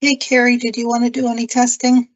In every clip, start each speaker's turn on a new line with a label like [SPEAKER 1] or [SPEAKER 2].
[SPEAKER 1] Hey, Carrie, did you want to do any testing?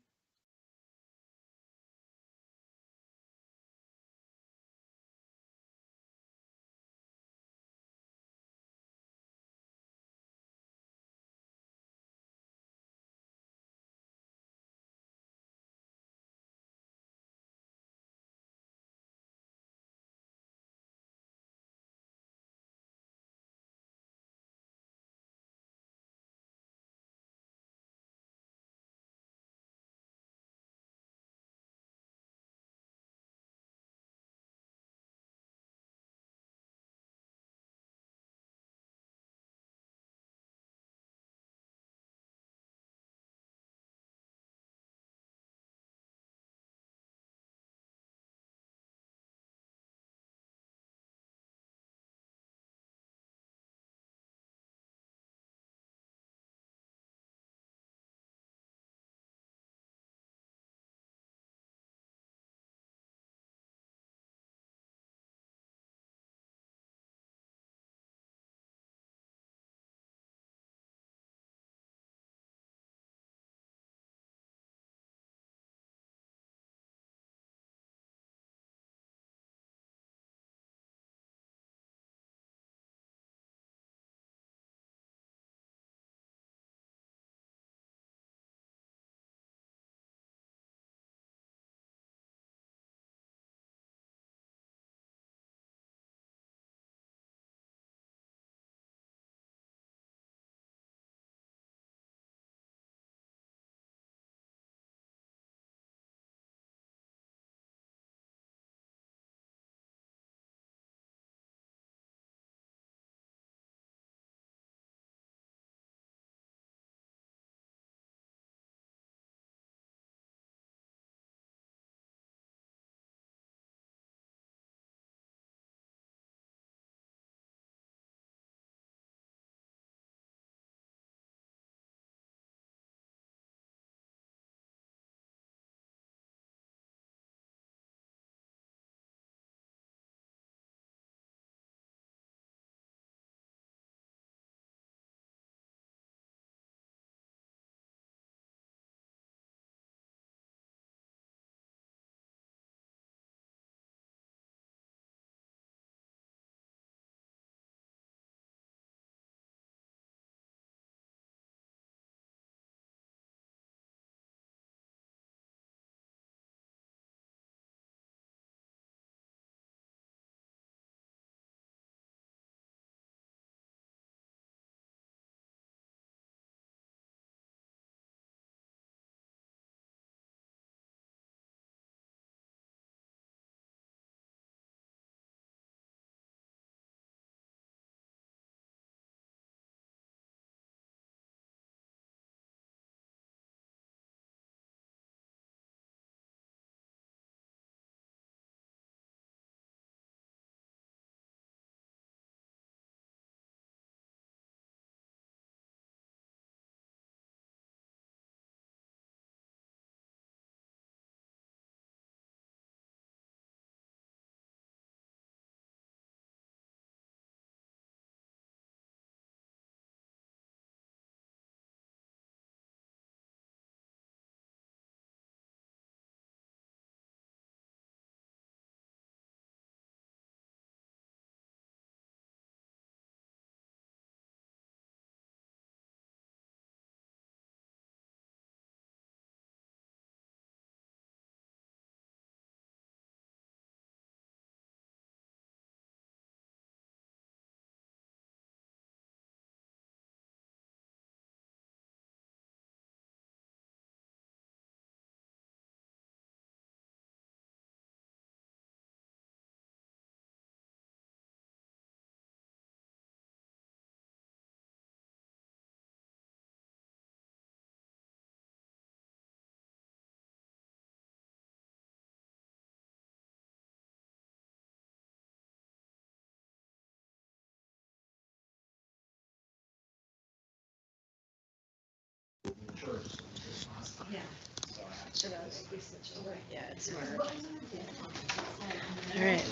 [SPEAKER 2] All right.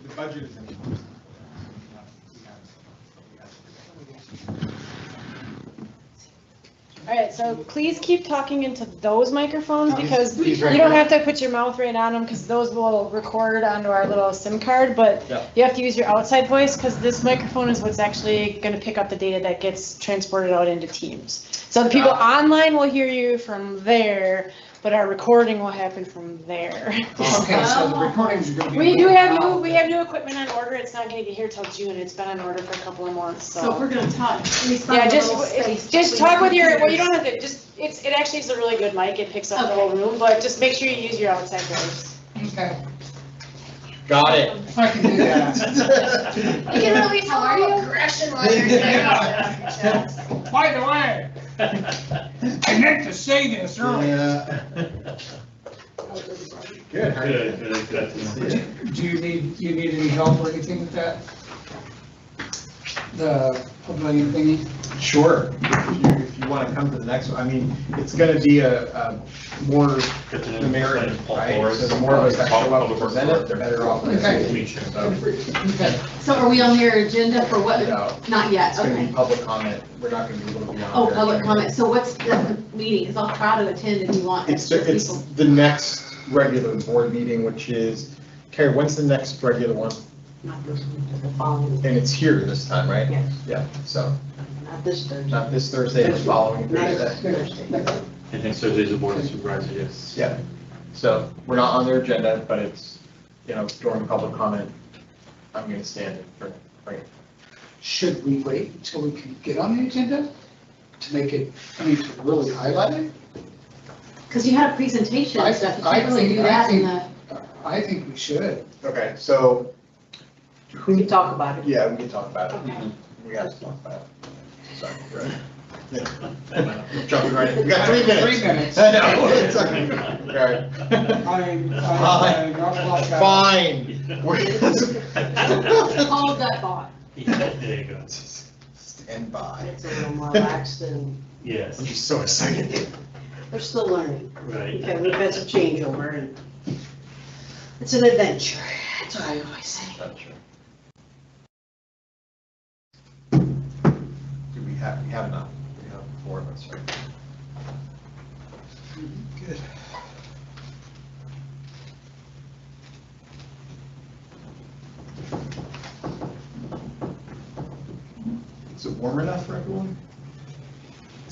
[SPEAKER 3] The budget is in. Alright, so please keep talking into those microphones because
[SPEAKER 4] He's
[SPEAKER 3] you
[SPEAKER 4] right
[SPEAKER 3] don't
[SPEAKER 4] here.
[SPEAKER 3] have to put your mouth right on them because those will record onto our little SIM card, but
[SPEAKER 4] Yeah.
[SPEAKER 3] you have to use your outside voice because this microphone is what's actually gonna pick up the data that gets transported out into Teams. So the people online will hear you from there, but our recording will happen from there.
[SPEAKER 5] Okay, so the recordings are gonna be.
[SPEAKER 3] We have new equipment on order. It's not gonna get here till June. It's been on order for a couple of months,
[SPEAKER 6] So if we're gonna talk, at least
[SPEAKER 3] Yeah,
[SPEAKER 6] find a little space
[SPEAKER 3] just
[SPEAKER 6] between
[SPEAKER 3] talk with your, well, you
[SPEAKER 6] computers.
[SPEAKER 3] don't have to, it actually is a really good mic, it picks up the whole room, but just make sure you use your outside voice.
[SPEAKER 5] Okay,
[SPEAKER 4] Got it.
[SPEAKER 5] I can do that.
[SPEAKER 6] You can release a little aggression while you're doing it.
[SPEAKER 5] By the way, I meant to say this earlier.
[SPEAKER 4] Good. How are you?
[SPEAKER 5] Do you need any help or anything with that? The pavilion thingy?
[SPEAKER 4] Sure. If you want to come to the next one, I mean, it's going to be a more numeric, right? So the more of us that show up and present it, the better off.
[SPEAKER 5] Okay.
[SPEAKER 6] So are we on their agenda for what?
[SPEAKER 4] No,
[SPEAKER 6] Not yet,
[SPEAKER 4] it's going to
[SPEAKER 6] okay.
[SPEAKER 4] be public comment. We're not going to be able to be on.
[SPEAKER 6] Oh,
[SPEAKER 4] there.
[SPEAKER 6] public comment. So what's the meeting? Because I'll try to attend if you want.
[SPEAKER 4] It's
[SPEAKER 6] extra people.
[SPEAKER 4] the next regular board meeting, which is, Carrie, when's the next regular one?
[SPEAKER 7] Not this one, the following,
[SPEAKER 4] And it's here this time, right?
[SPEAKER 7] yes,
[SPEAKER 4] Yeah, so
[SPEAKER 7] not this Thursday.
[SPEAKER 4] not this Thursday, the following
[SPEAKER 7] Next
[SPEAKER 4] Thursday.
[SPEAKER 7] Thursday.
[SPEAKER 8] And next Thursday's the board of supervisors, yes.
[SPEAKER 4] Yeah, so we're not on their agenda, but it's, during public comment, I'm gonna stand it for, right?
[SPEAKER 5] Should we wait until we can get on the agenda to make it, to really highlight it?
[SPEAKER 6] Because you had a presentation and stuff. You
[SPEAKER 5] I
[SPEAKER 6] can't really
[SPEAKER 5] think-
[SPEAKER 6] do
[SPEAKER 5] I
[SPEAKER 6] that in
[SPEAKER 5] think-
[SPEAKER 6] the,
[SPEAKER 5] I think we should.
[SPEAKER 4] Okay, so.
[SPEAKER 7] We can talk about it.
[SPEAKER 4] Yeah, we can talk about it.
[SPEAKER 6] Okay.
[SPEAKER 4] We got to talk about it. Sorry, right. Yeah. Jumping right in. We got 3 minutes.
[SPEAKER 5] 3 minutes.
[SPEAKER 4] I know. It's okay. All right. Fine.
[SPEAKER 6] hold that thought.
[SPEAKER 8] There you go.
[SPEAKER 4] Stand by.
[SPEAKER 7] It's a little more relaxed and
[SPEAKER 8] Yes,
[SPEAKER 4] I'm just so excited.
[SPEAKER 7] we're still learning.
[SPEAKER 8] right.
[SPEAKER 7] Okay, we've had some changeover and it's an adventure. That's what I always say.
[SPEAKER 4] That's true. Do we have enough? We have 4 of us, right? Good. Is it warm enough for everyone?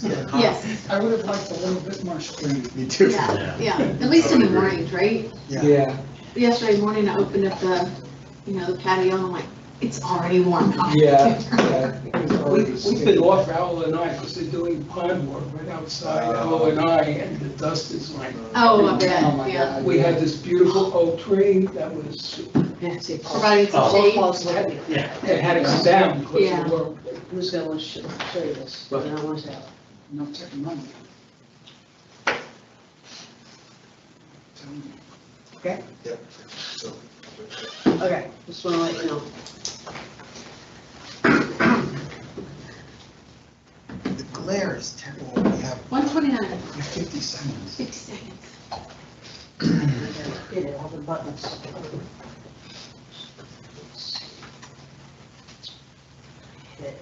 [SPEAKER 6] Yes,
[SPEAKER 5] I would have liked a little bit more screen.
[SPEAKER 4] Me too.
[SPEAKER 6] yeah, yeah. At least in the mornings, right?
[SPEAKER 5] Yeah.
[SPEAKER 6] Yesterday morning, I opened up the, the patio and I'm like, it's already warm out.
[SPEAKER 5] Yeah, yeah. it was already
[SPEAKER 9] We've been off Owl and I because they're doing pond work right outside Owl and I, and the dust is like.
[SPEAKER 6] Oh, I
[SPEAKER 5] Oh
[SPEAKER 6] bet,
[SPEAKER 5] my
[SPEAKER 6] yeah.
[SPEAKER 5] God.
[SPEAKER 9] We had this beautiful oak tree that was,
[SPEAKER 7] Yeah, see,
[SPEAKER 6] Providing some
[SPEAKER 8] Oh.
[SPEAKER 6] shade.
[SPEAKER 7] Paul's looking.
[SPEAKER 8] Yeah.
[SPEAKER 9] it had to come down because
[SPEAKER 6] Yeah.
[SPEAKER 9] of the work.
[SPEAKER 7] Who's gonna show you this? I want to have.
[SPEAKER 5] No taking money.
[SPEAKER 7] Okay?
[SPEAKER 4] Yep. So,
[SPEAKER 7] Okay, just want to let you know.
[SPEAKER 4] the glare is terrible. We have
[SPEAKER 6] 129,
[SPEAKER 4] 50 seconds.
[SPEAKER 6] 50 seconds.
[SPEAKER 7] I gotta hit it, all the buttons. Hit it.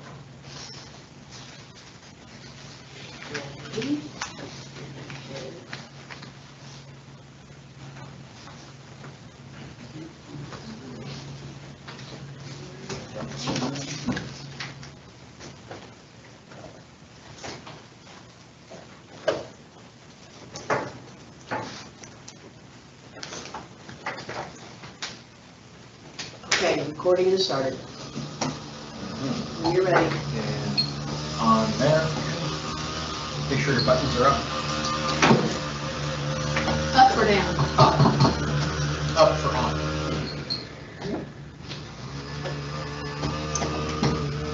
[SPEAKER 7] Ready? Okay, recording is started. When you're ready.
[SPEAKER 4] And on there, make sure your buttons are up.
[SPEAKER 6] Up or down?
[SPEAKER 4] Up for on.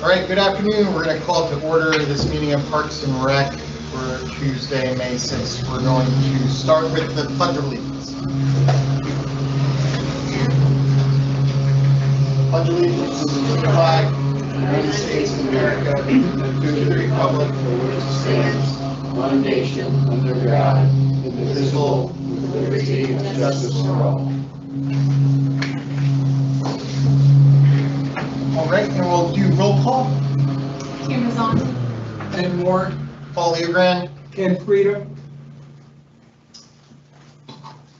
[SPEAKER 4] All right, good afternoon. We're going to call to order this meeting of Parks and Rec for Tuesday, May 6th. We're going to start with the Pledge of Allegiance. Pledge allegiance to the flag of the United States of America and to the republic for which it stands, one nation, under God, indivisible, with liberty and justice for all. All right, and we'll do roll call.
[SPEAKER 6] Cameras on.
[SPEAKER 5] And more.
[SPEAKER 4] Paul Leogran,
[SPEAKER 9] Ken Frida.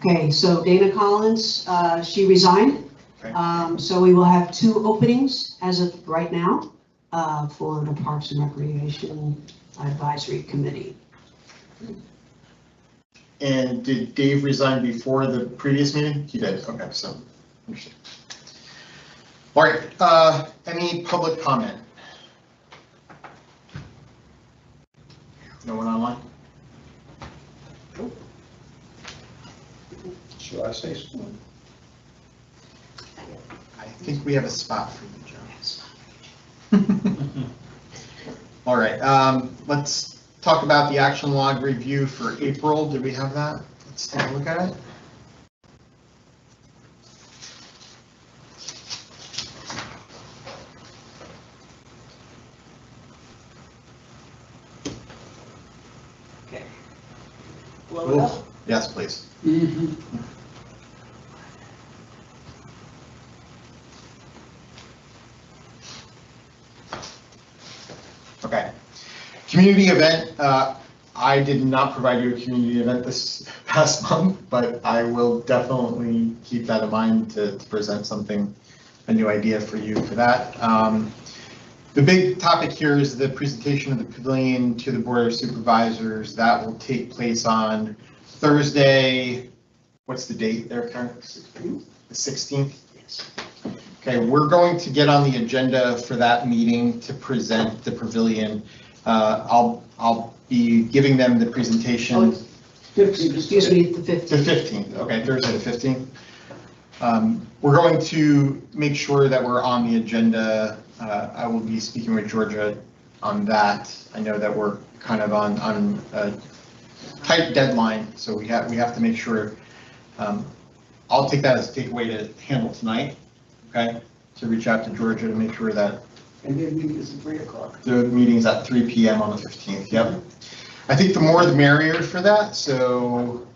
[SPEAKER 7] Okay, so Dana Collins, she resigned.
[SPEAKER 10] Okay.
[SPEAKER 7] So we will have 2 openings as of right now for the Parks and Recreation Advisory Committee.
[SPEAKER 10] And did Dave resign before the previous meeting? He did, okay, so, understood. All right, any public comment? No one online?
[SPEAKER 4] Should I say something?
[SPEAKER 10] I think we have a spot for you, Joe. All right, let's talk about the action log review for April. Did we have that? Let's take a look at it.
[SPEAKER 7] Okay.
[SPEAKER 10] Cool. Yes, please. Okay. Community event. I did not provide you a community event this past month, but I will definitely keep that in mind to present something, a new idea for you for that. The big topic here is the presentation of the pavilion to the Board of Supervisors. That will take place on Thursday. What's the date there, Karen? The 16th? Yes. Okay, we're going to get on the agenda for that meeting to present the pavilion. I'll be giving them the presentation.
[SPEAKER 7] 15th, excuse me, the 15th.
[SPEAKER 10] The 15th, okay, Thursday the 15th. We're going to make sure that we're on the agenda. I will be speaking with Georgia on that. I know that we're kind of on a tight deadline, so we have to make sure. I'll take that as a takeaway to handle tonight, okay? To reach out to Georgia to make sure that.
[SPEAKER 9] And their meeting is at 3 o'clock.
[SPEAKER 10] The meeting's at 3 p.m. on the 15th, yep. I think the more the merrier for that, so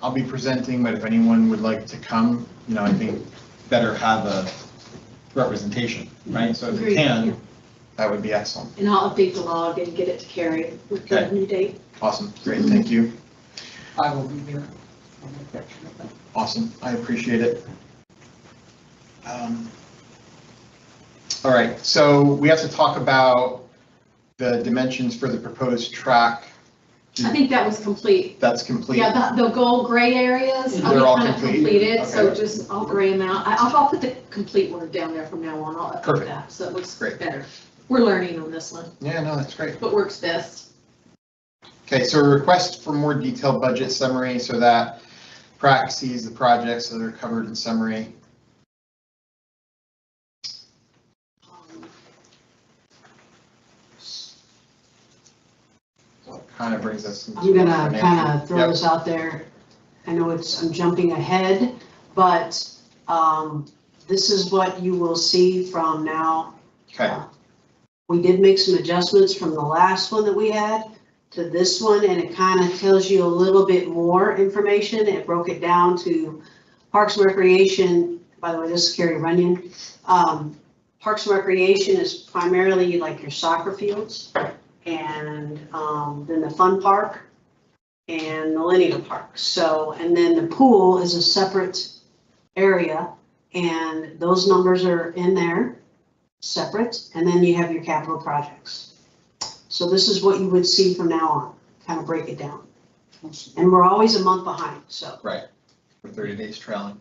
[SPEAKER 10] I'll be presenting, but if anyone would like to come, I think better have a representation, right? So if you
[SPEAKER 6] Agreed, yeah.
[SPEAKER 10] can, that would be excellent.
[SPEAKER 6] And I'll update the log and get it to Carrie with the
[SPEAKER 10] Okay.
[SPEAKER 6] new date.
[SPEAKER 10] Awesome, great, thank you.
[SPEAKER 9] I will be there. I'll make that sure.
[SPEAKER 10] Awesome, I appreciate it. All right, so we have to talk about the dimensions for the proposed track.
[SPEAKER 6] I think that was complete.
[SPEAKER 10] That's complete.
[SPEAKER 6] Yeah, the gold gray areas,
[SPEAKER 10] They're all
[SPEAKER 6] kind of
[SPEAKER 10] complete?
[SPEAKER 6] completed, so
[SPEAKER 10] Okay.
[SPEAKER 6] just I'll gray them out. I'll put the complete word down there from now on. I'll update
[SPEAKER 10] Perfect.
[SPEAKER 6] that, so it looks
[SPEAKER 10] Great.
[SPEAKER 6] better. We're learning on this one,
[SPEAKER 10] Yeah, no, that's great.
[SPEAKER 6] what works best.
[SPEAKER 10] Okay, so a request for more detailed budget summary so that Prac sees the projects that are covered in summary. So it kind of brings us. into
[SPEAKER 7] I'm gonna
[SPEAKER 10] financial-
[SPEAKER 7] kind of throw
[SPEAKER 10] Yep.
[SPEAKER 7] this out there. I know I'm jumping ahead, but this is what you will see from now.
[SPEAKER 10] Okay,
[SPEAKER 7] We did make some adjustments from the last one that we had to this one, and it kind of tells you a little bit more information. It broke it down to Parks and Recreation. By the way, this is Carrie Runyon. Parks and Recreation is primarily like your soccer fields, and then the fun park and Millennium Park. So, and then the pool is a separate area, and those numbers are in there, separate, and then you have your capital projects. So this is what you would see from now on, kind of break it down. And we're always a month behind, so.
[SPEAKER 10] right, for 30 days trailing.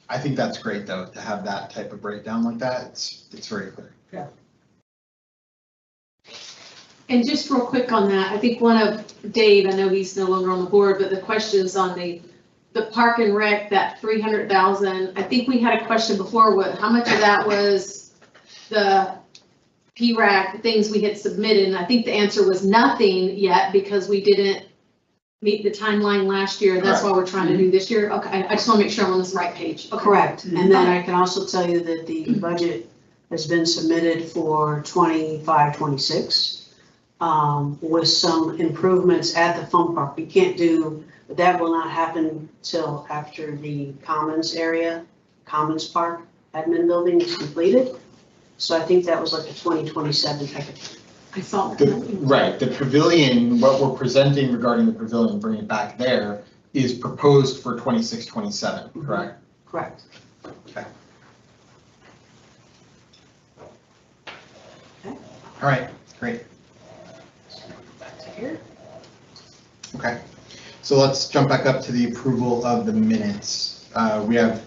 [SPEAKER 10] I think that's great though, to have that type of breakdown like that. It's very clear.
[SPEAKER 6] And just real quick on that, I think one of Dave, I know he's no longer on the board, but the questions on the park and rec, that 300,000, I think we had a question before, how much of that was the PRAC things we had submitted? And I think the answer was nothing yet because we didn't meet the timeline last year. That's why we're trying to do this year. Okay, I just want to make sure I'm on this right page. Okay.
[SPEAKER 7] Correct. And then I can also tell you that the budget has been submitted for 25-26 with some improvements at the fun park. We can't do, that will not happen till after the Commons Park admin building is completed. So I think that was like a 2027 type of thing.
[SPEAKER 6] I saw
[SPEAKER 10] The-
[SPEAKER 6] that.
[SPEAKER 10] Right, the pavilion, what we're presenting regarding the pavilion, bringing it back there, is proposed for 26, 27, correct?
[SPEAKER 7] Correct.
[SPEAKER 10] All right, great.
[SPEAKER 6] Back to here.
[SPEAKER 10] Okay, so let's jump back up to the approval of the minutes. We have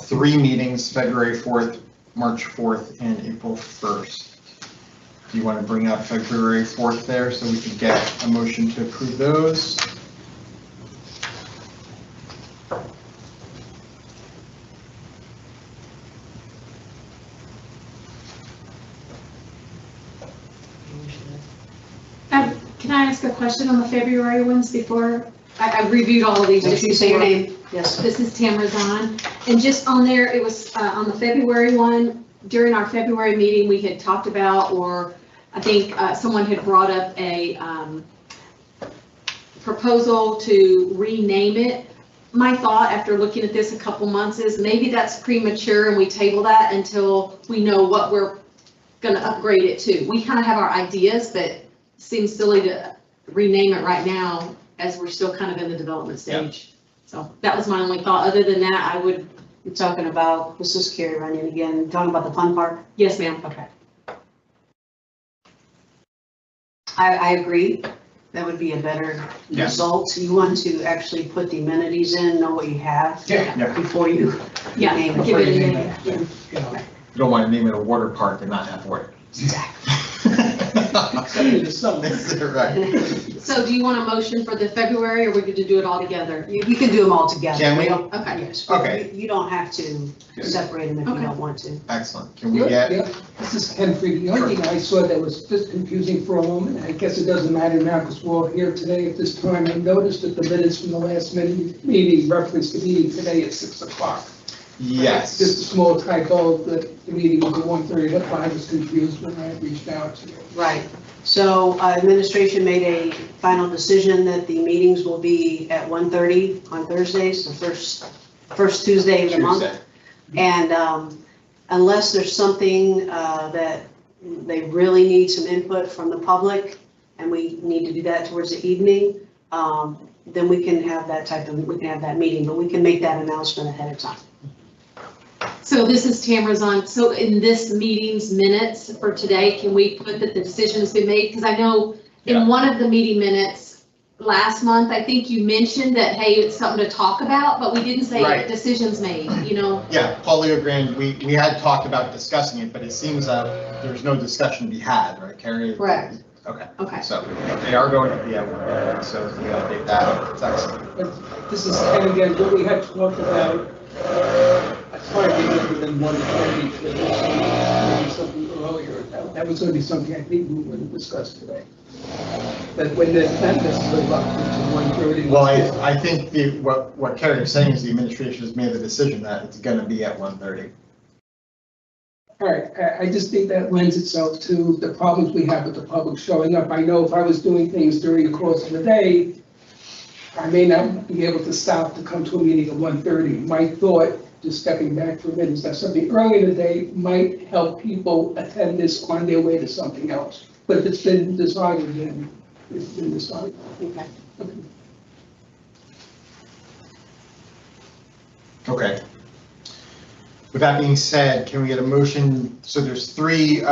[SPEAKER 10] 3 meetings, February 4th, March 4th, and April 1st. Do you want to bring up February 4th there so we can get a motion to approve those?
[SPEAKER 6] Can I ask a question on the February ones before? I reviewed all of these.
[SPEAKER 7] If you say your name, yes.
[SPEAKER 6] This is Tamara Zahn, and just on there, it was on the February one, during our February meeting, we had talked about, or I think someone had brought up a proposal to rename it. My thought after looking at this a couple months is maybe that's premature and we table that until we know what we're gonna upgrade it to. We kind of have our ideas, but it seems silly to rename it right now as we're still kind of in the development stage. So that was my only thought. Other than that, I would,
[SPEAKER 7] You're talking about, this is Carrie Runyon again, talking about the fun park?
[SPEAKER 6] yes, ma'am.
[SPEAKER 7] Okay. I agree. That would be a better
[SPEAKER 10] Yeah.
[SPEAKER 7] result. You want to actually put the amenities in, know what you have
[SPEAKER 5] Yeah.
[SPEAKER 7] before you
[SPEAKER 6] Yeah,
[SPEAKER 7] name it.
[SPEAKER 6] give it a
[SPEAKER 5] Before you
[SPEAKER 6] name.
[SPEAKER 5] name it.
[SPEAKER 6] Yeah.
[SPEAKER 5] You know,
[SPEAKER 10] You don't want to name it a water park and not have water.
[SPEAKER 9] Something to something.
[SPEAKER 10] Right.
[SPEAKER 6] So do you want a motion for the February, or we could do it all together?
[SPEAKER 7] You can do them all together.
[SPEAKER 10] Can we?
[SPEAKER 7] don't-
[SPEAKER 6] Okay.
[SPEAKER 7] Yes.
[SPEAKER 10] Okay.
[SPEAKER 7] You don't have to separate them if you
[SPEAKER 6] Okay.
[SPEAKER 7] don't want to.
[SPEAKER 10] Excellent. Can we get,
[SPEAKER 9] Yeah, this is Ken Freed. The only thing I saw that was just confusing for a moment, I guess it doesn't matter now because we're all here today at this time. I noticed that the minutes from the last meeting referenced the meeting today at 6 o'clock.
[SPEAKER 10] yes.
[SPEAKER 9] Just a small typo, that the meeting was at 1:30, that's why I was confused when I reached out to you.
[SPEAKER 7] Right. So administration made a final decision that the meetings will be at 1:30 on Thursdays, the first Tuesday of the month.
[SPEAKER 10] Tuesday.
[SPEAKER 7] And unless there's something that they really need some input from the public, and we need to do that towards the evening, then we can have that meeting, but we can make that announcement ahead of time.
[SPEAKER 6] So this is Tamara's on, so in this meeting's minutes for today, can we put that the decision has been made? Because I know
[SPEAKER 10] Yeah.
[SPEAKER 6] in one of the meeting minutes last month, I think you mentioned that, hey, it's something to talk about, but we didn't say
[SPEAKER 10] Right.
[SPEAKER 6] decisions made, you know?
[SPEAKER 10] Yeah, Paulio Grand, we had talked about discussing it, but it seems that there's no discussion to be had, right, Carrie?
[SPEAKER 6] Correct.
[SPEAKER 10] Okay,
[SPEAKER 6] Okay.
[SPEAKER 10] so they are going to be at 1:30, so we update that. It's excellent.
[SPEAKER 9] But this is Ken again, what we had talked about, I tried to remember than 1:30, but it was maybe something earlier. That was going to be something I think we would have discussed today. That when there's not necessarily up to 1:30.
[SPEAKER 10] Well, I think what Carrie is saying is the administration has made the decision that it's going to be at 1:30.
[SPEAKER 9] All right, I just think that lends itself to the problems we have with the public showing up. I know if I was doing things during the course of the day, I may not be able to stop to come to a meeting at 1:30. My thought, just stepping back for a minute, is that something early in the day might help people attend this on their way to something else. But if it's been decided, then it's been decided.
[SPEAKER 7] Okay.
[SPEAKER 10] Okay. With that being said, can we get a motion? So there's 3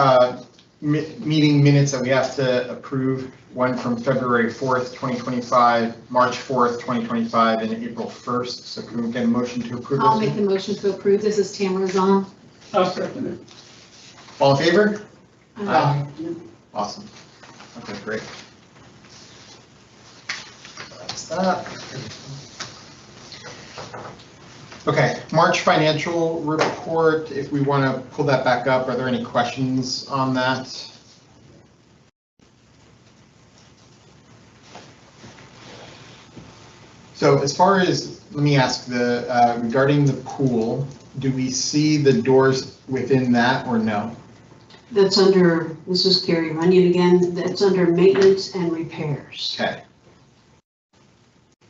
[SPEAKER 10] meeting minutes that we have to approve. One from February 4th, 2025, March 4th, 2025, and April 1st. So can we get a motion to approve
[SPEAKER 6] I'll
[SPEAKER 10] those?
[SPEAKER 6] make the motion to approve. This is Tamara Zahn.
[SPEAKER 9] I'll second it.
[SPEAKER 10] All in favor?
[SPEAKER 9] Aye.
[SPEAKER 10] Awesome. Okay, great. That's that. Okay, March financial report, if we want to pull that back up, are there any questions on that? So as far as, let me ask regarding the pool, do we see the doors within that or no?
[SPEAKER 7] That's under, this is Carrie Runyon again, that's under maintenance and repairs.
[SPEAKER 10] Okay.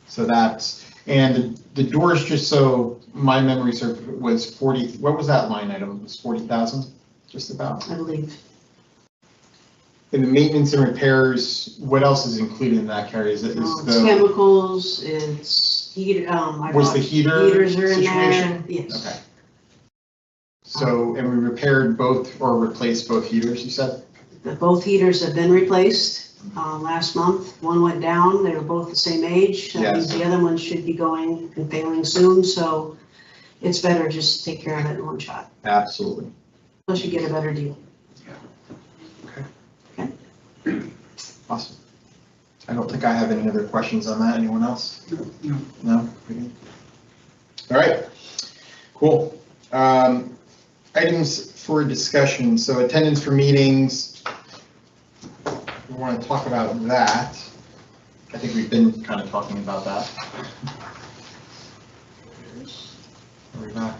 [SPEAKER 10] So that's, and the doors, just so my memory serves, was 40, what was that line item? It was 40,000, just about?
[SPEAKER 7] I believe.
[SPEAKER 10] in the maintenance and repairs, what else is included in that, Carrie? Is
[SPEAKER 7] It's
[SPEAKER 10] the,
[SPEAKER 7] chemicals, it's heat, I
[SPEAKER 10] was
[SPEAKER 7] bought
[SPEAKER 10] the heater
[SPEAKER 7] heaters are in there.
[SPEAKER 10] situation?
[SPEAKER 7] Yes.
[SPEAKER 10] Okay. So, and we repaired both, or replaced both heaters, you said?
[SPEAKER 7] Both heaters have been replaced last month. One went down, they were both the same age. That means
[SPEAKER 10] Yes.
[SPEAKER 7] the other one should be going and failing soon, so it's better just to take care of it in one shot.
[SPEAKER 10] Absolutely.
[SPEAKER 7] Plus you get a better deal.
[SPEAKER 10] Awesome. I don't think I have any other questions on that. Anyone else?
[SPEAKER 5] No.
[SPEAKER 10] No? We good? All right, cool. Items for discussion. So attendance for meetings. We want to talk about that. I think we've been kind of talking about that. Are we not?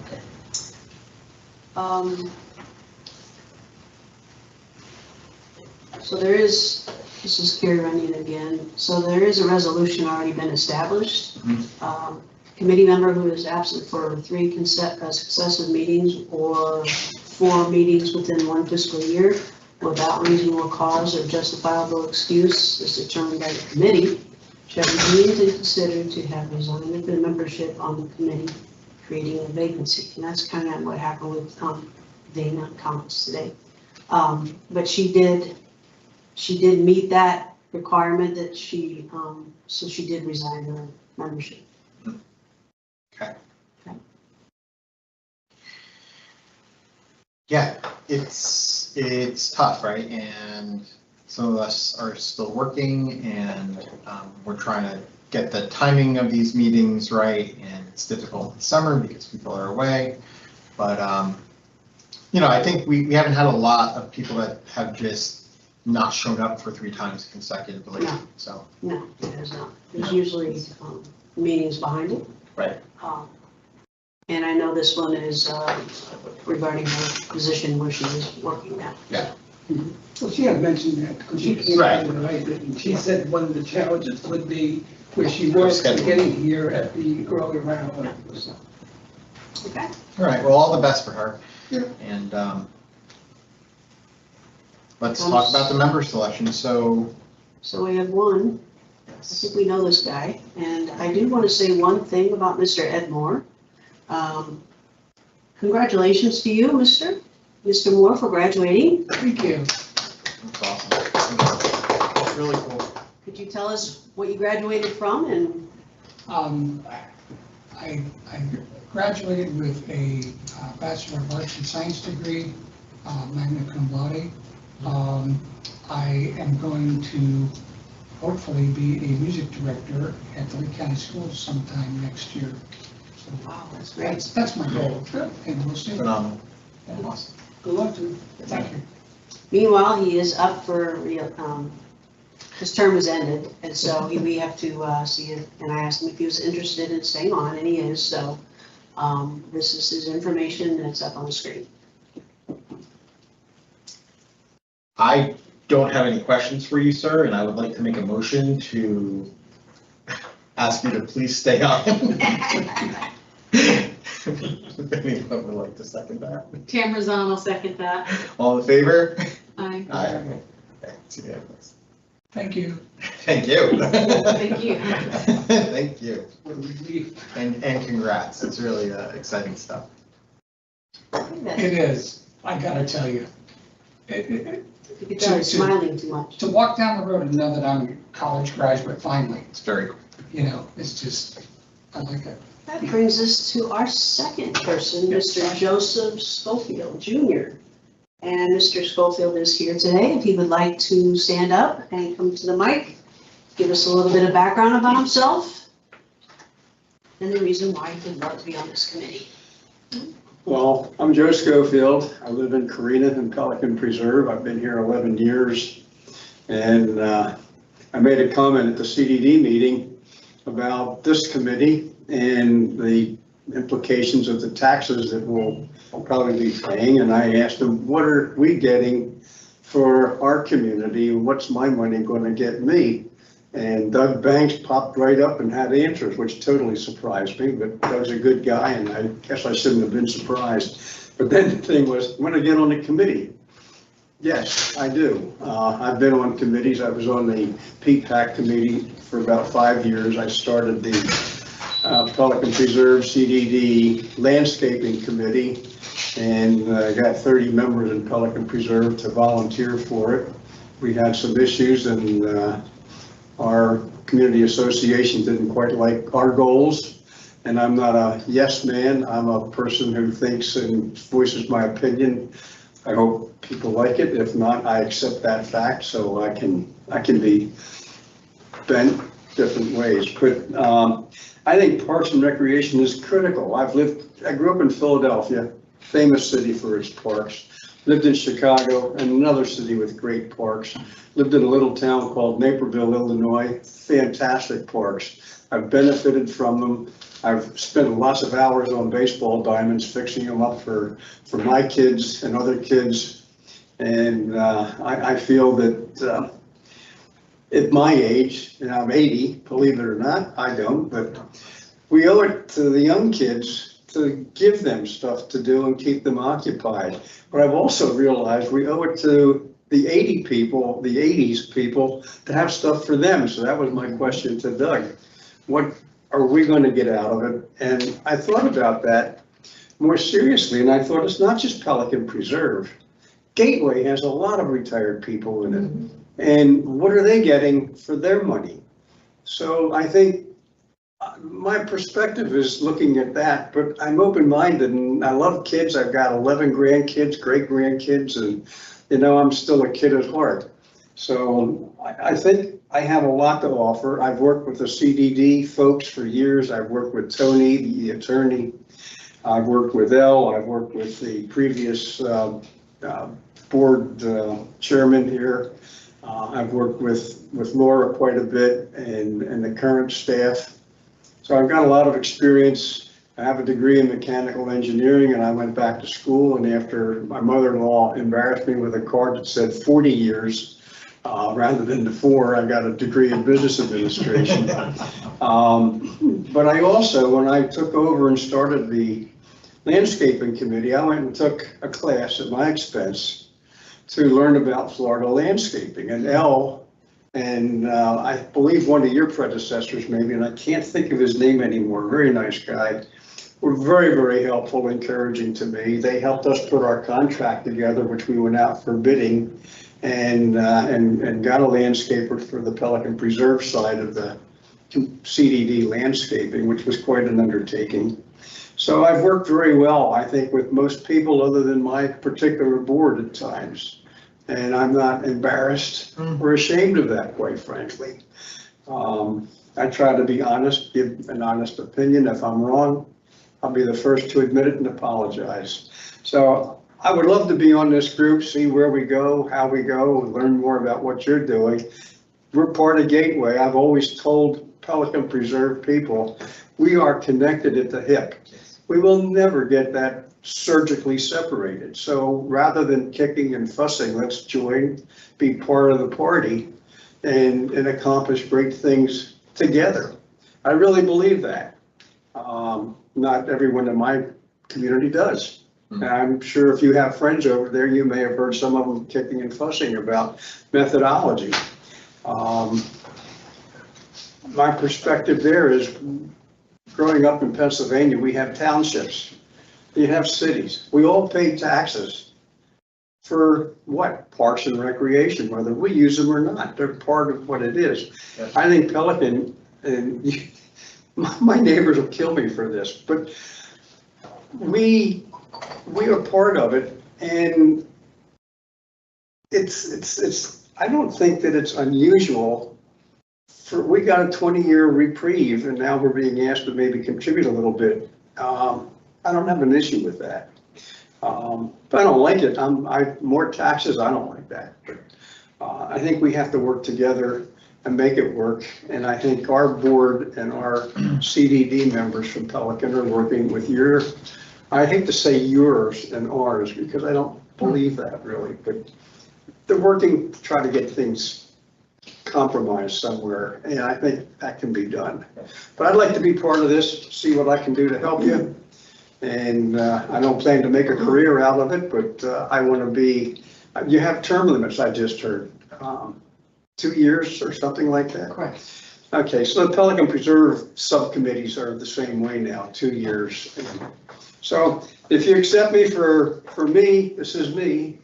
[SPEAKER 7] So there is, this is Carrie Runyon again, so there is a resolution already been established. Committee member who is absent for 3 successive meetings or 4 meetings within 1 fiscal year without reasonable cause or justifiable excuse is determined by the committee shall be deemed and considered to have resigned of their membership on the committee, creating a vacancy. And that's kind of what happened with Dana Collins today. But she did meet that requirement that she, so she did resign her membership.
[SPEAKER 10] Okay. Yeah, it's tough, right? And some of us are still working and we're trying to get the timing of these meetings right, and it's difficult in summer because people are away. But, you know, I think we haven't had a lot of people that have just not shown up for 3 times consecutively,
[SPEAKER 7] No.
[SPEAKER 10] so.
[SPEAKER 7] No, it is not. There's usually meetings behind it.
[SPEAKER 10] Right.
[SPEAKER 7] And I know this one is regarding her position where she is working now.
[SPEAKER 9] Well, she had mentioned that, because she came
[SPEAKER 10] Right.
[SPEAKER 9] in tonight, and she said one of the challenges would be where she works and
[SPEAKER 10] Scheduling.
[SPEAKER 9] getting here at the early round. So,
[SPEAKER 7] Okay.
[SPEAKER 10] All right, well, all the best for her.
[SPEAKER 9] Yeah.
[SPEAKER 10] And let's talk about the member selection. So,
[SPEAKER 7] So we have one. I think we know this guy, and I do want to say one thing about Mr. Ed Moore. Congratulations to you, Mr. Moore, for graduating.
[SPEAKER 9] thank you.
[SPEAKER 10] that's awesome. That's really cool.
[SPEAKER 7] Could you tell us what you graduated from and?
[SPEAKER 5] I graduated with a Bachelor of Arts and Science degree, magna cum laude. I am going to hopefully be a music director at the Lee County Schools sometime next year. So
[SPEAKER 7] Wow, that's great.
[SPEAKER 5] that's my goal. And we'll see.
[SPEAKER 10] Phenomenal.
[SPEAKER 5] Yeah.
[SPEAKER 10] Awesome.
[SPEAKER 9] Good luck to you.
[SPEAKER 5] Thank you.
[SPEAKER 7] Meanwhile, he is up for, his term is ended, and so we have to see it. And I asked him if he was interested in staying on, and he is, so this is his information that's up on the screen.
[SPEAKER 10] I don't have any questions for you, sir, and I would like to make a motion to ask you to please stay on. If anyone would like to second that.
[SPEAKER 6] Tamara Zahn will second that.
[SPEAKER 10] All in favor?
[SPEAKER 6] Aye.
[SPEAKER 10] Aye. Okay, it's unanimous.
[SPEAKER 5] Thank you.
[SPEAKER 10] Thank you.
[SPEAKER 6] Thank you.
[SPEAKER 10] Thank you.
[SPEAKER 9] What a relief.
[SPEAKER 10] And congrats. It's really exciting stuff.
[SPEAKER 5] It is, I gotta tell you.
[SPEAKER 7] You could tell he's smiling too much.
[SPEAKER 5] To walk down the road and know that I'm a college graduate finally,
[SPEAKER 10] It's very cool.
[SPEAKER 5] you know, it's just, I like it.
[SPEAKER 7] That brings us to our second person, Mr. Joseph Schofield Jr. And Mr. Schofield is here today. If he would like to stand up and come to the mic, give us a little bit of background about himself and the reason why he would love to be on this committee.
[SPEAKER 11] Well, I'm Joe Schofield. I live in Carina in Pelican Preserve. I've been here 11 years. And I made a comment at the CDD meeting about this committee and the implications of the taxes that we'll probably be paying. And I asked them, what are we getting for our community? What's my money going to get me? And Doug Banks popped right up and had answers, which totally surprised me, but Doug's a good guy, and I guess I shouldn't have been surprised. But then the thing was, when I get on the committee, Yes, I do. I've been on committees. I was on the PPAC committee for about 5 years. I started the Pelican Preserve CDD Landscaping Committee, and I got 30 members in Pelican Preserve to volunteer for it. We had some issues, and our community association didn't quite like our goals. And I'm not a yes man. I'm a person who thinks and voices my opinion. I hope people like it. If not, I accept that fact, so I can be bent different ways. But I think Parks and Recreation is critical. I grew up in Philadelphia, famous city for its parks. Lived in Chicago, and another city with great parks. Lived in a little town called Naperville, Illinois. Fantastic parks. I've benefited from them. I've spent lots of hours on baseball diamonds, fixing them up for my kids and other kids. And I feel that at my age, and I'm 80, believe it or not, I don't, but we owe it to the young kids to give them stuff to do and keep them occupied. But I've also realized we owe it to the 80s people to have stuff for them. So that was my question to Doug. What are we going to get out of it? And I thought about that more seriously, and I thought it's not just Pelican Preserve. Gateway has a lot of retired people in it. And what are they getting for their money? So I think my perspective is looking at that, but I'm open-minded and I love kids. I've got 11 grandkids, great grandkids, and I'm still a kid at heart. So I think I have a lot to offer. I've worked with the CDD folks for years. I've worked with Tony, the attorney. I've worked with Elle. I've worked with the previous board chairman here. I've worked with Laura quite a bit and the current staff. So I've got a lot of experience. I have a degree in mechanical engineering, and I went back to school, and after my mother-in-law embarrassed me with a card that said 40 years rather than the 4, I got a degree in business administration. But I also, when I took over and started the landscaping committee, I went and took a class at my expense to learn about Florida landscaping. And Elle, and I believe one of your predecessors maybe, and I can't think of his name anymore, very nice guy, were very, very helpful, encouraging to me. They helped us put our contract together, which we went out for bidding, and got a landscaper for the Pelican Preserve side of the CDD landscaping, which was quite an undertaking. So I've worked very well, I think, with most people other than my particular board at times. And I'm not embarrassed or ashamed of that, quite frankly. I try to be honest, give an honest opinion. If I'm wrong, I'll be the first to admit it and apologize. So I would love to be on this group, see where we go, how we go, and learn more about what you're doing. We're part of Gateway. I've always told Pelican Preserve people, we are connected at the hip. We will never get that surgically separated. So rather than kicking and fussing, let's join, be part of the party, and accomplish great things together. I really believe that. Not everyone in my community does. And I'm sure if you have friends over there, you may have heard some of them kicking and fussing about methodology. My perspective there is, growing up in Pennsylvania, we have townships. You have cities. We all pay taxes for what? Parks and recreation, whether we use them or not. They're part of what it is. Yes. I think Pelican, and my neighbors will kill me for this, but we are part of it, and it's I don't think that it's unusual. We got a 20-year reprieve, and now we're being asked to maybe contribute a little bit. I don't have an issue with that. But I don't like it. More taxes, I don't like that. But I think we have to work together and make it work. And I think our board and our CDD members from Pelican are working with I hate to say yours and ours, because I don't believe that really, but they're working to try to get things compromised somewhere, and I think that can be done. But I'd like to be part of this, see what I can do to help you. And I don't plan to make a career out of it, but I want to be You have term limits, I just heard, 2 years or something like that?
[SPEAKER 7] Correct.
[SPEAKER 11] Okay, so the Pelican Preserve subcommittees are the same way now, 2 years. So if you accept me for me, this is me,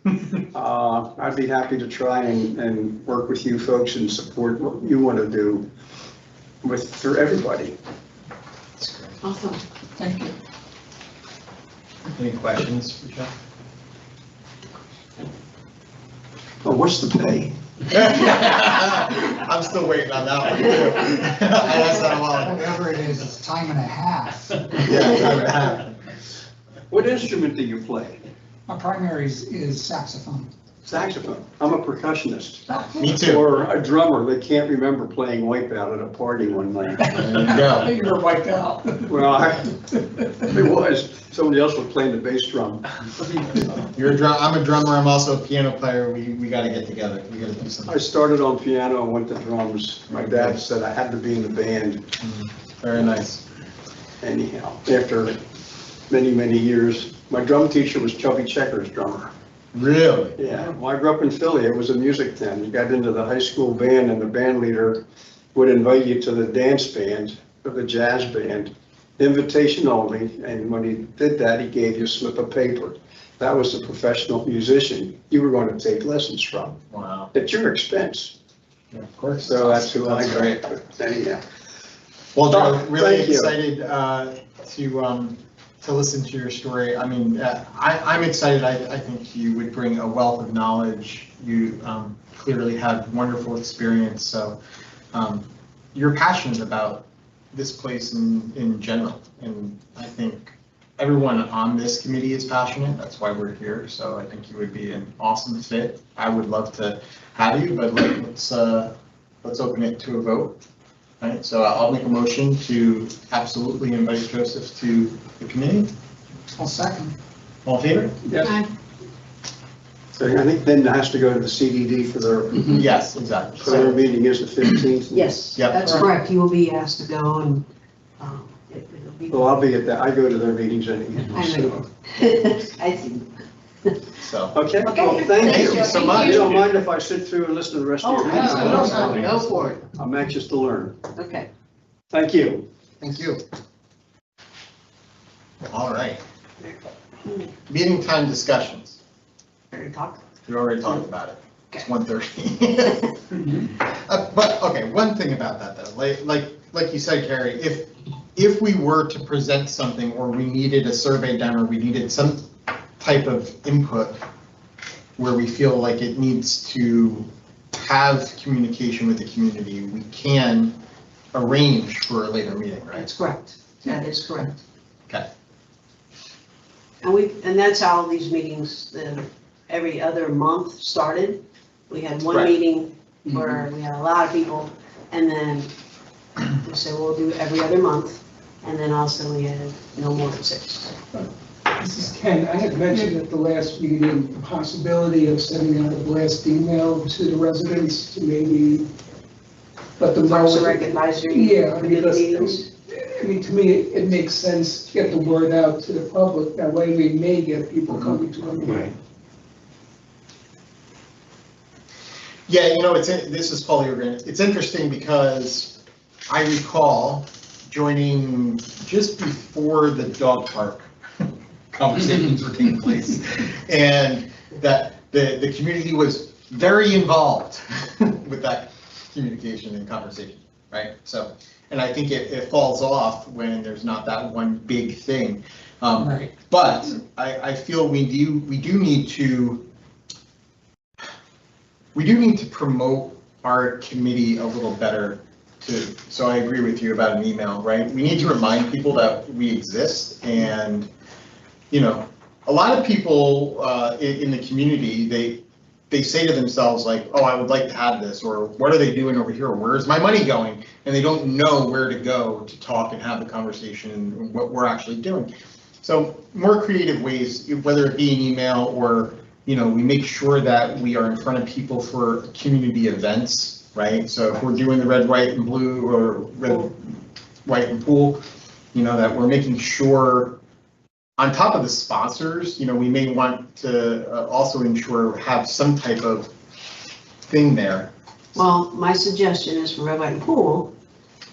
[SPEAKER 11] I'd be happy to try and work with you folks and support what you want to do for everybody.
[SPEAKER 6] Awesome.
[SPEAKER 5] Thank you.
[SPEAKER 10] Any questions for Jeff?
[SPEAKER 11] Oh, what's the pay?
[SPEAKER 10] I'm still waiting on that one too. I asked that a while ago.
[SPEAKER 5] Whatever it is, it's time and a half.
[SPEAKER 10] Yeah, time and a half.
[SPEAKER 11] What instrument do you play?
[SPEAKER 5] My primary is saxophone.
[SPEAKER 11] Saxophone. I'm a percussionist.
[SPEAKER 10] Me too.
[SPEAKER 11] Or a drummer that can't remember playing Wipeout at a party one night.
[SPEAKER 10] There you go.
[SPEAKER 5] You were wiped out.
[SPEAKER 11] Well, it was, somebody else was playing the bass drum.
[SPEAKER 10] You're a I'm a drummer. I'm also a piano player. We got to get together. We got to do
[SPEAKER 11] I
[SPEAKER 10] something.
[SPEAKER 11] started on piano and went to drums. My dad said I had to be in the band
[SPEAKER 10] Very nice.
[SPEAKER 11] anyhow, after many, many years. My drum teacher was Chubby Checker's drummer.
[SPEAKER 10] Really?
[SPEAKER 11] Yeah, well, I grew up in Philly. It was a music tent. You got into the high school band and the band leader would invite you to the dance band or the jazz band, invitation only. And when he did that, he gave you a slip of paper. That was the professional musician you were going to take lessons from
[SPEAKER 10] Wow.
[SPEAKER 11] at your expense.
[SPEAKER 10] Yeah, of course.
[SPEAKER 11] So that's who I
[SPEAKER 10] That's
[SPEAKER 11] got.
[SPEAKER 10] great.
[SPEAKER 11] But anyhow,
[SPEAKER 10] Well, Joe,
[SPEAKER 11] Thank
[SPEAKER 10] really
[SPEAKER 11] you.
[SPEAKER 10] excited to listen to your story. I mean, I'm excited. I think you would bring a wealth of knowledge. You clearly have wonderful experience. So you're passionate about this place in general. And I think everyone on this committee is passionate. That's why we're here. So I think you would be an awesome fit. I would love to have you, but let's open it to a vote. All right, so I'll make a motion to absolutely invite Joseph to the committee.
[SPEAKER 5] I'll second.
[SPEAKER 10] All in favor?
[SPEAKER 11] yes. So I think then it has to go to the CDD for their,
[SPEAKER 10] Yes, exactly.
[SPEAKER 11] for their meeting is the 15th.
[SPEAKER 7] Yes,
[SPEAKER 10] Yep.
[SPEAKER 7] that's correct. You will be asked to go and, it'll be.
[SPEAKER 11] Well, I'll be at that. I go to their meetings anyway.
[SPEAKER 7] I
[SPEAKER 11] so.
[SPEAKER 7] know. I see.
[SPEAKER 10] So,
[SPEAKER 11] Okay, well,
[SPEAKER 7] Okay,
[SPEAKER 11] thank
[SPEAKER 10] thank
[SPEAKER 11] you.
[SPEAKER 10] you so much.
[SPEAKER 11] You don't mind if I sit through and listen to the rest of
[SPEAKER 7] Oh,
[SPEAKER 11] your meeting?
[SPEAKER 7] absolutely. Go for it.
[SPEAKER 11] I'm anxious to learn.
[SPEAKER 7] Okay.
[SPEAKER 11] Thank you.
[SPEAKER 10] thank you. All right. Meeting time discussions.
[SPEAKER 7] Ready to talk?
[SPEAKER 10] We already talked about it. It's
[SPEAKER 7] Okay.
[SPEAKER 10] 1:30. But, okay, one thing about that though, like you said, Carrie, if we were to present something or we needed a survey done or we needed some type of input where we feel like it needs to have communication with the community, we can arrange for a later meeting, right?
[SPEAKER 7] That's correct. That is correct.
[SPEAKER 10] Okay.
[SPEAKER 7] And that's how these meetings, every other month started. We had one
[SPEAKER 10] Right.
[SPEAKER 7] meeting where we had a lot of people, and then we said we'll do every other month, and then also we had no more than 6.
[SPEAKER 9] This is Ken. I had mentioned at the last meeting the possibility of sending out a blast email to the residents to maybe let them know.
[SPEAKER 7] Parks and Rec advisory.
[SPEAKER 9] Yeah, I
[SPEAKER 7] for
[SPEAKER 9] mean,
[SPEAKER 7] the meetings.
[SPEAKER 9] to me, it makes sense to get the word out to the public. That way we may get people coming to them.
[SPEAKER 11] Right.
[SPEAKER 10] Yeah, this is Paul Urban. It's interesting because I recall joining just before the dog park conversations were taking place. And that the community was very involved with that communication and conversation, right? So, and I think it falls off when there's not that one big thing.
[SPEAKER 5] Right.
[SPEAKER 10] But I feel we do need to promote our committee a little better too. So I agree with you about an email, right? We need to remind people that we exist, and a lot of people in the community, they say to themselves like, oh, I would like to have this, or what are they doing over here? Where's my money going? And they don't know where to go to talk and have the conversation and what we're actually doing. So more creative ways, whether it be an email or, we make sure that we are in front of people for community events, right? So if we're doing the red, white, and blue, or red, white, and pool, that we're making sure on top of the sponsors, we may want to also have some type of thing there.
[SPEAKER 7] Well, my suggestion is for Red, White, and Pool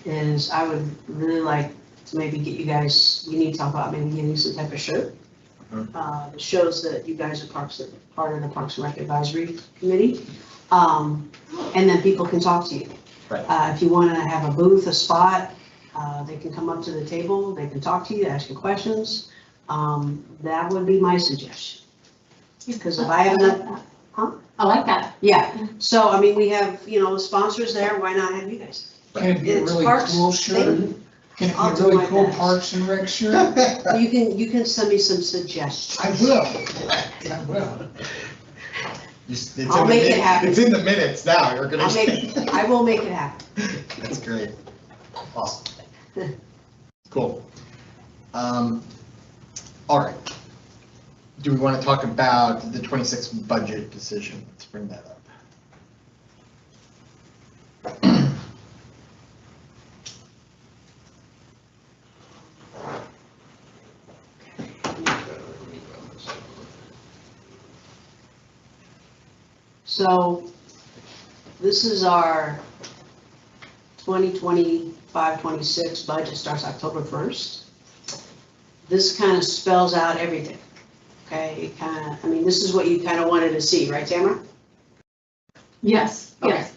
[SPEAKER 7] is I would really like to maybe get you guys, we need to talk about maybe getting some type of shirt. That shows that you guys are part of the Parks and Rec Advisory Committee. And then people can talk to you.
[SPEAKER 10] Right.
[SPEAKER 7] If you want to have a booth, a spot, they can come up to the table, they can talk to you, ask you questions. That would be my suggestion. Because if I have enough,
[SPEAKER 6] I like that.
[SPEAKER 7] yeah, so I mean, we have, sponsors there, why not have you guys?
[SPEAKER 5] Can it be a
[SPEAKER 7] It's
[SPEAKER 5] really
[SPEAKER 7] Parks
[SPEAKER 5] cool shirt?
[SPEAKER 7] thing.
[SPEAKER 5] Can it
[SPEAKER 7] I'll
[SPEAKER 5] be
[SPEAKER 7] do
[SPEAKER 5] a really
[SPEAKER 7] my
[SPEAKER 5] cool
[SPEAKER 7] best.
[SPEAKER 5] Parks and Rec shirt?
[SPEAKER 7] You can send me some suggestions.
[SPEAKER 5] I will. I will.
[SPEAKER 7] I'll make it happen.
[SPEAKER 10] It's in the minutes now, you're gonna.
[SPEAKER 7] I will make it happen.
[SPEAKER 10] That's great. Awesome. Cool. All right. Do we want to talk about the 26 budget decision? Let's bring that up.
[SPEAKER 7] So this is our 2025-26 budget, starts October 1st. This kind of spells out everything. Okay, this is what you kind of wanted to see, right, Tamara?
[SPEAKER 6] Yes, yes.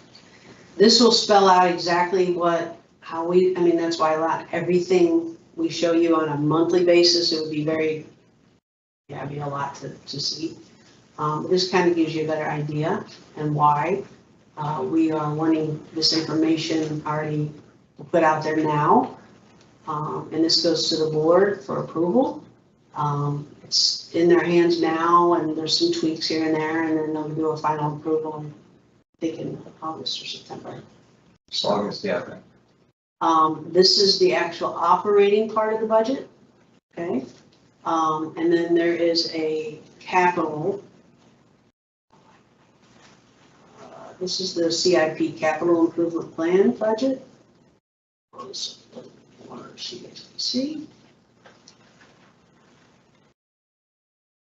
[SPEAKER 7] This will spell out exactly that's why everything we show you on a monthly basis, it would be it'd be a lot to see. This kind of gives you a better idea and why we are wanting this information already put out there now. And this goes to the board for approval. It's in their hands now, and there's some tweaks here and there, and then they'll do a final approval, I'm thinking August or September.
[SPEAKER 10] August, yeah.
[SPEAKER 7] This is the actual operating part of the budget, okay? And then there is a capital. This is the CIP Capital Improvement Plan budget. So you guys can see.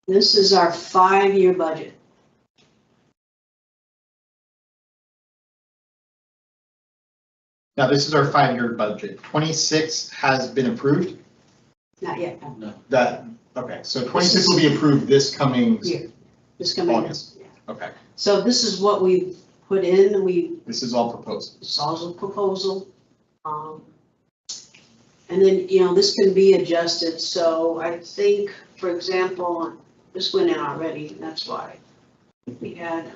[SPEAKER 7] This is our 5-year budget.
[SPEAKER 10] Now, this is our 5-year budget. 26 has been approved?
[SPEAKER 7] Not yet,
[SPEAKER 8] No.
[SPEAKER 10] Okay, so 26 will be approved this coming
[SPEAKER 7] year. This coming in.
[SPEAKER 10] August.
[SPEAKER 7] Yeah.
[SPEAKER 10] Okay,
[SPEAKER 7] So this is what we put in,
[SPEAKER 10] this is all proposed.
[SPEAKER 7] it's also a proposal. And then, this can be adjusted, so I think, for example, this went in already, that's why. We had,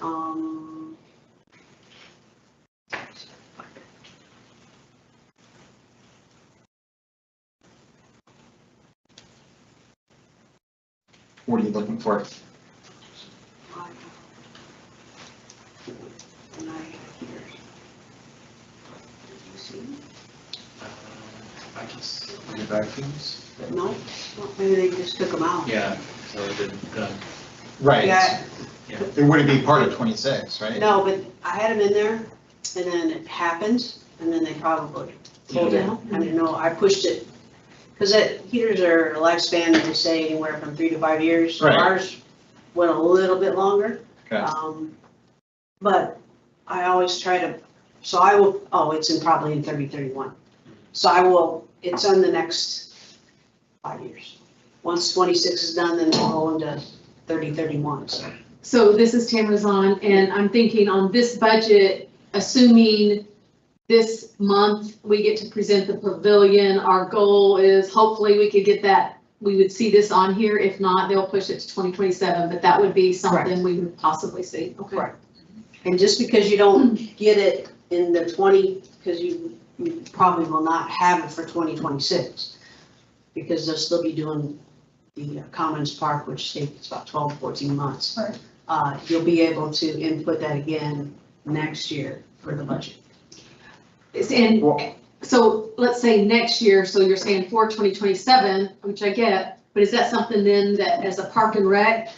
[SPEAKER 10] What are you looking for?
[SPEAKER 8] I just, in the vacuums?
[SPEAKER 7] No, maybe they just took them out.
[SPEAKER 8] Yeah, so it didn't,
[SPEAKER 10] Right.
[SPEAKER 7] Yeah,
[SPEAKER 10] It wouldn't be part of 26, right?
[SPEAKER 7] no, but I had them in there, and then it happened, and then they probably pulled it. I didn't know, I pushed it, because heaters are a lifespan, they say anywhere from 3 to 5 years.
[SPEAKER 10] Right.
[SPEAKER 7] Ours went a little bit longer.
[SPEAKER 10] Okay.
[SPEAKER 7] But I always try to, so I will, it's probably in 3031. So it's on the next 5 years. Once 26 is done, then we'll go into 3031, so.
[SPEAKER 6] So this is Tamara's on, and I'm thinking on this budget, assuming this month we get to present the pavilion, our goal is hopefully we could get that, we would see this on here. If not, they'll push it to 2027, but that would be something
[SPEAKER 7] Correct.
[SPEAKER 6] we would possibly see. Okay.
[SPEAKER 7] Correct. And just because you don't get it in the because you probably will not have it for 2026, because they'll still be doing the Commons Park, which takes about 12, 14 months.
[SPEAKER 6] Right.
[SPEAKER 7] You'll be able to input that again next year for the budget.
[SPEAKER 6] And so let's say next year, so you're saying for 2027, which I get, but is that something then that as a park and rec,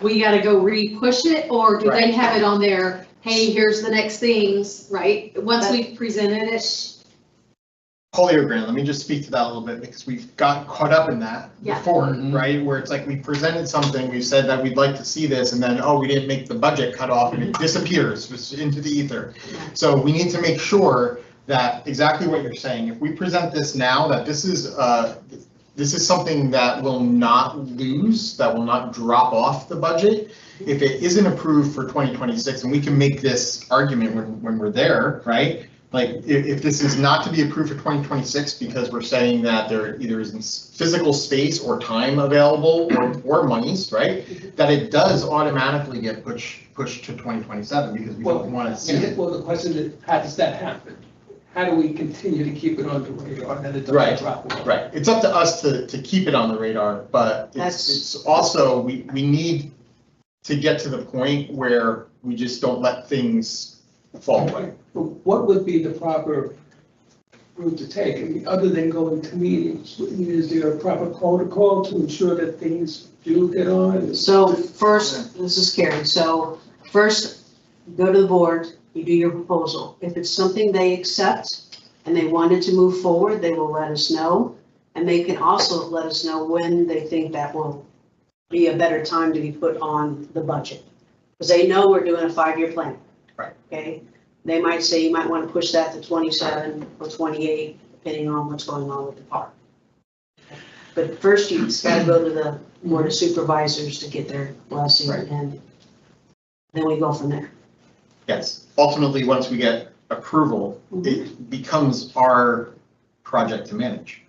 [SPEAKER 6] we gotta go re-push it, or do they
[SPEAKER 10] Right.
[SPEAKER 6] have it on there? Hey, here's the next things, right? Once we presented it,
[SPEAKER 10] Polio grant, let me just speak to that a little bit because we've got caught up in that
[SPEAKER 6] Yeah.
[SPEAKER 10] before,
[SPEAKER 9] Mhm.
[SPEAKER 10] right? Where it's like we presented something, we said that we'd like to see this, and then, oh, we didn't make the budget cut off and it disappears just into the ether. So we need to make sure that exactly what you're saying, if we present this now, that this is something that will not lose, that will not drop off the budget. If it isn't approved for 2026, and we can make this argument when we're there, right? Like, if this is not to be approved for 2026 because we're saying that there either isn't physical space or time available or monies, right? That it does automatically get pushed to 2027 because we don't want to see it.
[SPEAKER 9] Well, the question is, how does that happen? How do we continue to keep it on the radar that it
[SPEAKER 10] Right,
[SPEAKER 9] doesn't drop off?
[SPEAKER 10] Right, it's up to us to keep it on the radar, but it's also, we need to get to the point where we just don't let things fall away.
[SPEAKER 9] But what would be the proper route to take? I mean, other than going to meetings, is there a proper protocol to ensure that things do get on?
[SPEAKER 7] So first, this is Karen, so first, go to the board, you do your proposal. If it's something they accept and they wanted to move forward, they will let us know. And they can also let us know when they think that will be a better time to be put on the budget. Because they know we're doing a 5-year plan.
[SPEAKER 10] Right.
[SPEAKER 7] Okay, they might say you might want to push that to 27 or 28, depending on what's going on with the park. But first, you just gotta go to the board of supervisors to get their blessing,
[SPEAKER 10] Right.
[SPEAKER 7] and then we go from there.
[SPEAKER 10] Yes, ultimately, once we get approval, it becomes our project to manage,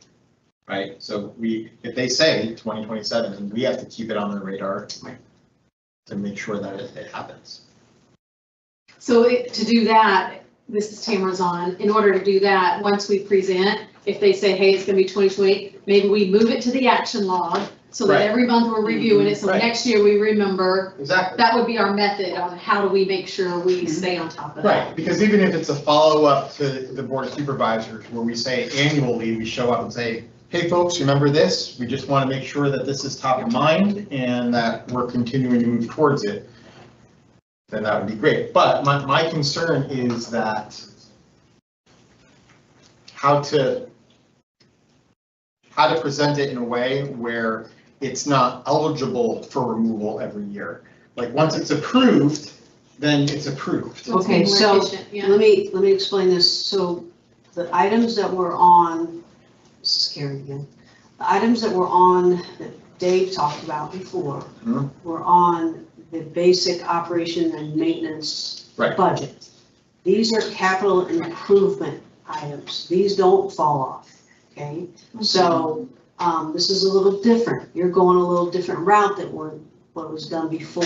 [SPEAKER 10] right? So if they say 2027, we have to keep it on the radar to make sure that it happens.
[SPEAKER 6] So to do that, this is Tamara's on, in order to do that, once we present, if they say, hey, it's gonna be 2028, maybe we move it to the action log, so that
[SPEAKER 10] Right.
[SPEAKER 6] every month we're reviewing it, so
[SPEAKER 10] Right.
[SPEAKER 6] next year we remember.
[SPEAKER 10] Exactly.
[SPEAKER 6] That would be our method on how do we make sure we stay on top of that.
[SPEAKER 10] Right, because even if it's a follow-up to the board of supervisors, where we say annually, we show up and say, hey, folks, remember this? We just want to make sure that this is top of mind and that we're continuing to move towards it. Then that would be great. But my concern is that how to present it in a way where it's not eligible for removal every year. Like, once it's approved, then it's approved.
[SPEAKER 6] So it's
[SPEAKER 7] Okay,
[SPEAKER 6] more
[SPEAKER 7] so
[SPEAKER 6] efficient, yeah.
[SPEAKER 7] let me explain this. So the items that were on, this is Karen again. The items that were on, that Dave talked about before,
[SPEAKER 10] Mhm.
[SPEAKER 7] were on the basic operation and maintenance
[SPEAKER 10] Right.
[SPEAKER 7] budget. These are capital improvement items. These don't fall off, okay? So, this is a little different. You're going a little different route than what was done before.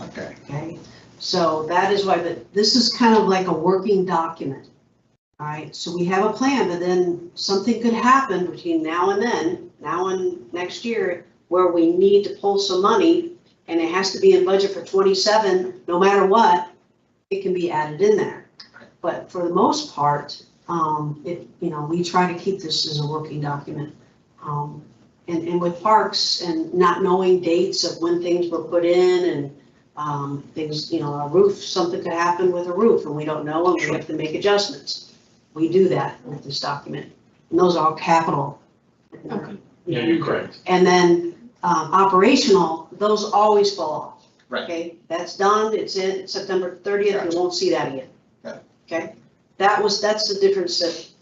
[SPEAKER 10] Okay.
[SPEAKER 7] Okay, so that is why, this is kind of like a working document. All right, so we have a plan, but then something could happen between now and next year, where we need to pull some money, and it has to be in budget for 27, no matter what, it can be added in there. But for the most part, we try to keep this as a working document. And with parks and not knowing dates of when things were put in and things, a roof, something could happen with a roof and we don't know and we have to make adjustments. We do that with this document. And those are all capital.
[SPEAKER 6] Okay.
[SPEAKER 8] Yeah, you're correct.
[SPEAKER 7] And then operational, those always fall off.
[SPEAKER 10] Right.
[SPEAKER 7] Okay, that's done, it's in September 30th, you won't see that again.
[SPEAKER 10] Yeah.
[SPEAKER 7] Okay, that's the difference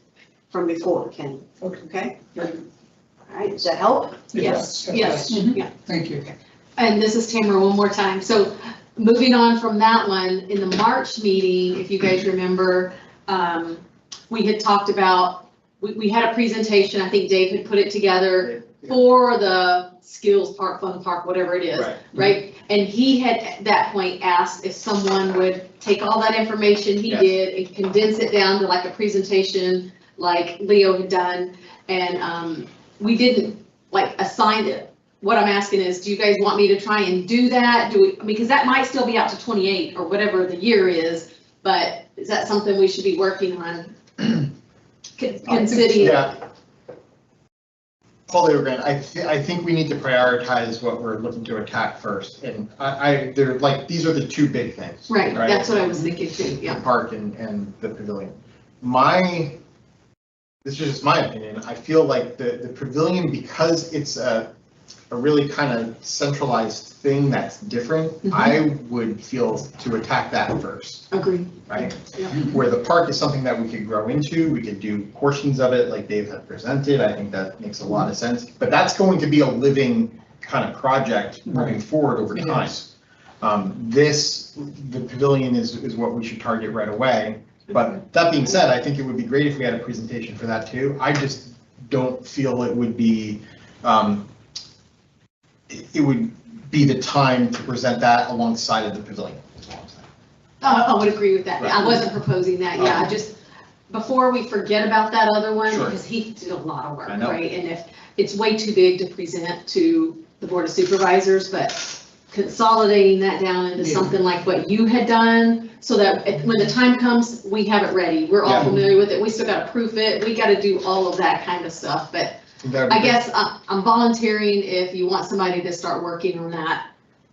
[SPEAKER 7] from before, Ken. Okay? All right, does that help?
[SPEAKER 6] Yes, yes, yeah.
[SPEAKER 5] Thank you.
[SPEAKER 6] And this is Tamara one more time. So moving on from that one, in the March meeting, if you guys remember, we had talked about, we had a presentation, I think Dave had put it together for the skills park, fun park, whatever it is, right? And he had at that point asked if someone would take all that information he
[SPEAKER 10] Yes.
[SPEAKER 6] did and condense it down to like a presentation like Leo had done. And we didn't like assign it. What I'm asking is, do you guys want me to try and do that? Because that might still be out to 28 or whatever the year is, but is that something we should be working on? Considering.
[SPEAKER 10] Yeah. Polio grant, I think we need to prioritize what we're looking to attack first. And they're like, these are the two big things.
[SPEAKER 6] Right, that's what I was thinking too,
[SPEAKER 10] The
[SPEAKER 6] yeah.
[SPEAKER 10] park and the pavilion. My this is just my opinion, I feel like the pavilion, because it's a really kind of centralized thing that's different, I would feel to attack that first,
[SPEAKER 6] Agree.
[SPEAKER 10] right?
[SPEAKER 6] Yeah.
[SPEAKER 10] Where the park is something that we could grow into, we could do portions of it like Dave had presented, I think that makes a lot of sense. But that's going to be a living kind of project moving forward over
[SPEAKER 5] It
[SPEAKER 10] time.
[SPEAKER 5] is.
[SPEAKER 10] The pavilion is what we should target right away. But that being said, I think it would be great if we had a presentation for that too. I just don't feel it would be, it would be the time to present that alongside of the pavilion. is all I'm saying.
[SPEAKER 6] I would agree with that.
[SPEAKER 10] Right.
[SPEAKER 6] I wasn't proposing that, yeah, just before we forget about that other one,
[SPEAKER 10] Sure.
[SPEAKER 6] because he did a lot of work,
[SPEAKER 10] I know.
[SPEAKER 6] right? And if it's way too big to present to the Board of Supervisors, but consolidating that down into
[SPEAKER 5] Yeah.
[SPEAKER 6] something like what you had done, so that when the time comes, we have it ready. We're all
[SPEAKER 10] Yeah.
[SPEAKER 6] familiar with it. We still gotta proof it. We gotta do all of that kind of stuff, but
[SPEAKER 10] That'd be
[SPEAKER 6] I
[SPEAKER 10] great.
[SPEAKER 6] guess I'm volunteering if you want somebody to start working on that.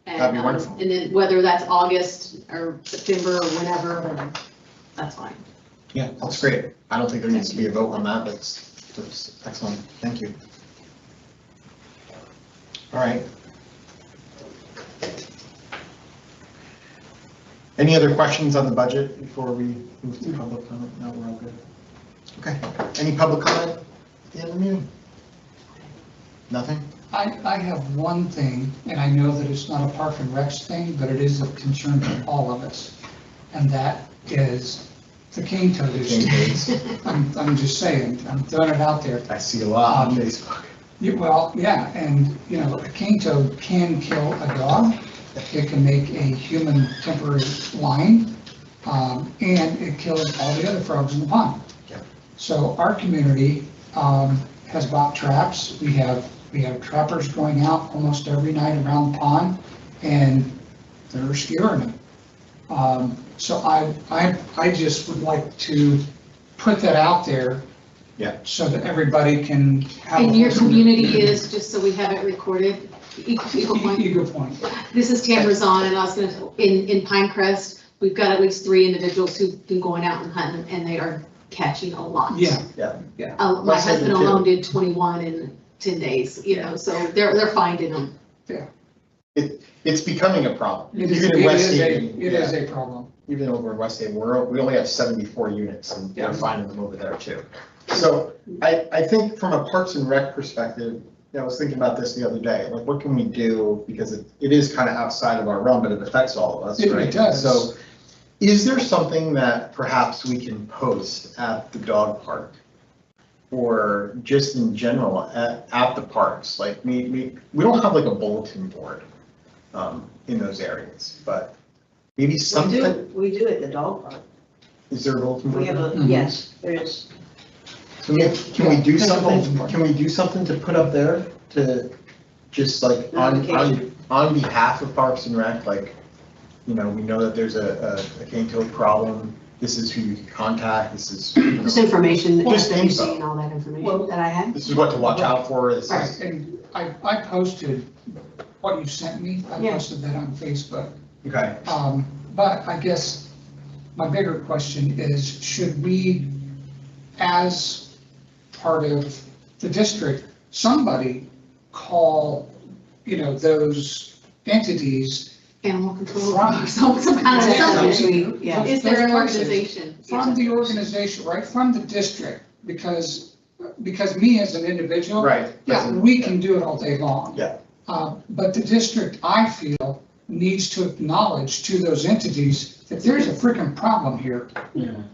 [SPEAKER 6] And,
[SPEAKER 10] That'd be wonderful.
[SPEAKER 6] And then whether that's August or September or whenever, then that's fine.
[SPEAKER 10] Yeah, that's great. I don't think there needs to be a vote on that. That's excellent. Thank you. All right. Any other questions on the budget before we move to public comment? No, we're all good. Okay. Any public comment at the end of the meeting? Nothing?
[SPEAKER 5] I have one thing, and I know that it's not a Park and Recs thing, but it is of concern to all of us. And that is the cane toad issue. I'm just saying, I'm throwing it out there.
[SPEAKER 10] I see a lot on Facebook.
[SPEAKER 5] Well, yeah, and, you know, a cane toad can kill a dog. It can make a human temporary blind, and it kills all the other frogs in the pond.
[SPEAKER 10] Yeah.
[SPEAKER 5] So our community has bought traps. We have trappers going out almost every night around the pond, and they're skewering them. So I just would like to put that out there.
[SPEAKER 10] Yeah.
[SPEAKER 5] So that everybody can have.
[SPEAKER 6] And your community is, just so we have it recorded, Eagle Point.
[SPEAKER 5] Eagle Point.
[SPEAKER 6] This is Tamara Zahn, and I was gonna, in Pinecrest, we've got at least 3 individuals who've been going out and hunting, and they are catching a lot.
[SPEAKER 5] Yeah.
[SPEAKER 6] My
[SPEAKER 10] Let's say
[SPEAKER 6] husband
[SPEAKER 10] the
[SPEAKER 6] alone did 21 in 10 days, you know, so they're finding them.
[SPEAKER 10] It's becoming a problem.
[SPEAKER 5] It is,
[SPEAKER 10] Even in West Haven,
[SPEAKER 5] it is a problem.
[SPEAKER 10] even over in West Haven, we only have 74 units and they're finding them over there too. So I think from a Parks and Rec perspective, I was thinking about this the other day, like what can we do? Because it is kind of outside of our realm, but it affects all of us, right?
[SPEAKER 5] It does.
[SPEAKER 10] So is there something that perhaps we can post at the dog park? Or just in general at the parks? Like we don't have like a bulletin board in those areas, but maybe something.
[SPEAKER 7] We do at the dog park.
[SPEAKER 10] Is there a bulletin board?
[SPEAKER 7] We have
[SPEAKER 10] there?
[SPEAKER 7] a, yes, there is.
[SPEAKER 10] Can we do
[SPEAKER 5] There's a bulletin
[SPEAKER 10] something,
[SPEAKER 5] board.
[SPEAKER 10] can we do something to put up there to just like on behalf of Parks and Rec, like, you know, we know that there's a cane toad problem, this is who you can contact, this is, you
[SPEAKER 7] This
[SPEAKER 10] know,
[SPEAKER 7] information,
[SPEAKER 10] Just
[SPEAKER 7] that you
[SPEAKER 10] info.
[SPEAKER 7] see and all that information
[SPEAKER 5] Well-
[SPEAKER 7] that I had.
[SPEAKER 10] this is what to watch out for, this
[SPEAKER 5] Right,
[SPEAKER 10] is,
[SPEAKER 5] and I posted what you sent me. I
[SPEAKER 7] Yeah.
[SPEAKER 5] posted that on Facebook.
[SPEAKER 10] okay.
[SPEAKER 5] But I guess my bigger question is, should we, as part of the district, somebody call, you know, those entities
[SPEAKER 6] Animal control,
[SPEAKER 5] Right.
[SPEAKER 6] some kind of
[SPEAKER 7] Something,
[SPEAKER 6] something.
[SPEAKER 7] yeah.
[SPEAKER 6] Is there an
[SPEAKER 5] Those places.
[SPEAKER 6] organization?
[SPEAKER 5] from the organization, right, from the district, because me as an individual.
[SPEAKER 10] Right.
[SPEAKER 5] Yeah, we can do it all day long.
[SPEAKER 10] Yeah.
[SPEAKER 5] But the district, I feel, needs to acknowledge to those entities that there's a freaking problem here.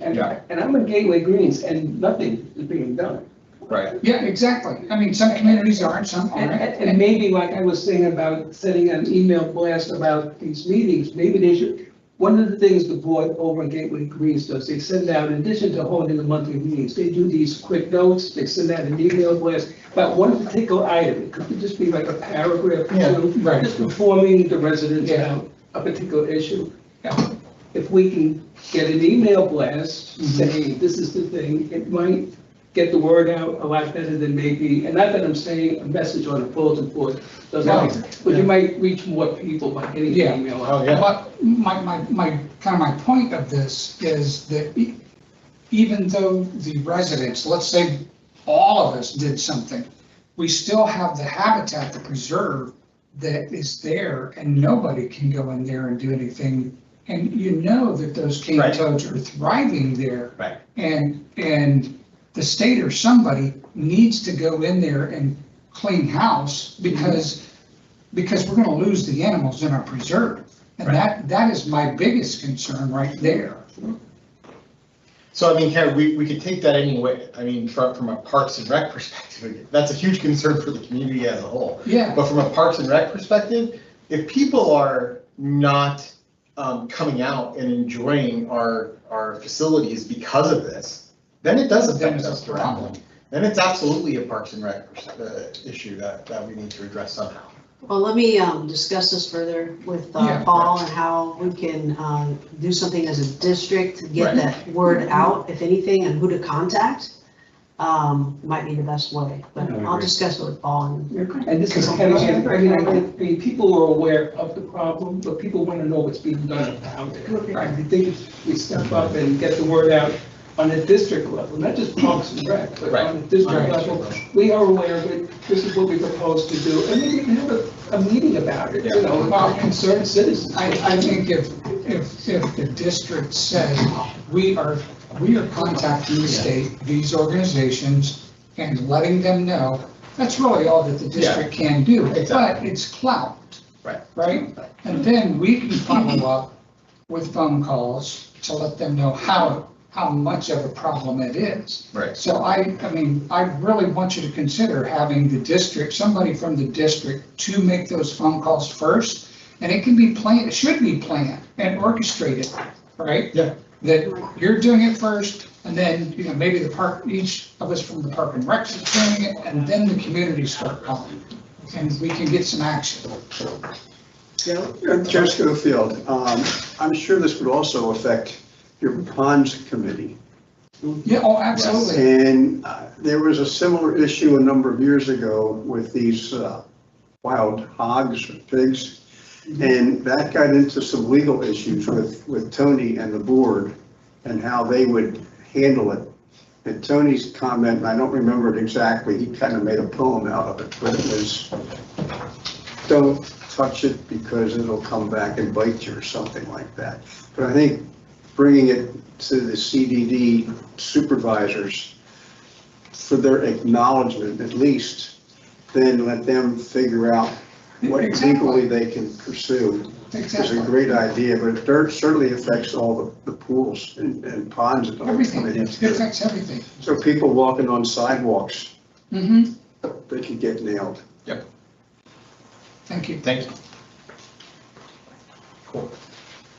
[SPEAKER 9] And
[SPEAKER 10] Yeah.
[SPEAKER 9] I'm in Gateway Greens and nothing is being done.
[SPEAKER 10] Right.
[SPEAKER 5] Yeah, exactly. I mean, some communities aren't, some
[SPEAKER 9] And
[SPEAKER 5] aren't.
[SPEAKER 9] maybe like I was saying about sending an email blast about these meetings, maybe they should, one of the things the board over at Gateway Greens does, they send out, in addition to holding the monthly meetings, they do these quick notes, they send out an email blast about one particular item. It could just be like a paragraph or
[SPEAKER 10] Yeah,
[SPEAKER 9] two,
[SPEAKER 5] right.
[SPEAKER 9] just informing the residents
[SPEAKER 5] Yeah.
[SPEAKER 9] about a particular issue.
[SPEAKER 5] Yeah.
[SPEAKER 9] If we can get an email blast
[SPEAKER 5] Mhm.
[SPEAKER 9] saying, this is the thing, it might get the word out a lot better than maybe, and not that I'm saying a message on a bulletin board doesn't
[SPEAKER 5] No.
[SPEAKER 9] matter, but you might reach more people by getting
[SPEAKER 5] Yeah.
[SPEAKER 9] an email
[SPEAKER 10] Oh,
[SPEAKER 9] out.
[SPEAKER 10] yeah.
[SPEAKER 5] But my point of this is that even though the residents, let's say all of us did something, we still have the habitat, the preserve that is there, and nobody can go in there and do anything. And you know that those cane
[SPEAKER 10] Right.
[SPEAKER 5] toads are thriving there.
[SPEAKER 10] Right.
[SPEAKER 5] And the state or somebody needs to go in there and clean house because we're gonna lose the animals in our preserve. And
[SPEAKER 10] Right.
[SPEAKER 5] that is my biggest concern right there.
[SPEAKER 10] So I mean, Karen, we could take that anyway. I mean, from a Parks and Rec perspective, that's a huge concern for the community as a whole.
[SPEAKER 5] Yeah.
[SPEAKER 10] But from a Parks and Rec perspective, if people are not coming out and enjoying our facilities because of this, then it does
[SPEAKER 5] Then
[SPEAKER 10] affect
[SPEAKER 5] it's a
[SPEAKER 10] us
[SPEAKER 5] problem.
[SPEAKER 10] directly. Then it's absolutely a Parks and Rec issue that we need to address somehow.
[SPEAKER 7] Well, let me discuss this further with
[SPEAKER 5] Yeah.
[SPEAKER 7] Paul and how we can do something as a district to get
[SPEAKER 10] Right.
[SPEAKER 7] that word out, if anything, and who to contact. Might be the best way, but I'll discuss it with Paul.
[SPEAKER 9] And this is, and again, I mean, people are aware of the problem, but people want to know what's being done about it. I think if we step up and get the word out on a district level, not just Parks and Rec, but on a district
[SPEAKER 5] Right.
[SPEAKER 9] level, we are aware of it, this is what we propose to do, and maybe we can have a meeting about it, you know, about concerned citizens.
[SPEAKER 5] I think if the district says, we are contacting the state, these organizations, and letting them know, that's really all that the district can do.
[SPEAKER 10] Exactly.
[SPEAKER 5] But it's clout.
[SPEAKER 10] Right.
[SPEAKER 5] Right? And then we can follow up with phone calls to let them know how much of a problem it is.
[SPEAKER 10] Right.
[SPEAKER 5] So I mean, I really want you to consider having the district, somebody from the district to make those phone calls first. And it can be planned, it should be planned and orchestrated, right?
[SPEAKER 10] Yeah.
[SPEAKER 5] That you're doing it first, and then, you know, maybe each of us from the Park and Rec is doing it, and then the community start calling. And we can get some action.
[SPEAKER 11] Joe Schofield, I'm sure this would also affect your ponds committee.
[SPEAKER 5] Yeah, oh, absolutely.
[SPEAKER 11] And there was a similar issue a number of years ago with these wild hogs or pigs. And that got into some legal issues with Tony and the board and how they would handle it. And Tony's comment, and I don't remember it exactly, he kind of made a poem out of it, but it was, don't touch it because it'll come back and bite you or something like that. But I think bringing it to the CDD supervisors for their acknowledgement at least, then let them figure out what legally they can pursue. It's a
[SPEAKER 5] Exactly.
[SPEAKER 11] great idea, but it certainly affects all the pools and ponds. And all.
[SPEAKER 5] Everything, it affects everything.
[SPEAKER 11] So people walking on sidewalks,
[SPEAKER 5] Mm-hmm.
[SPEAKER 11] they could get nailed.
[SPEAKER 5] Thank you.
[SPEAKER 10] Thank you. Cool.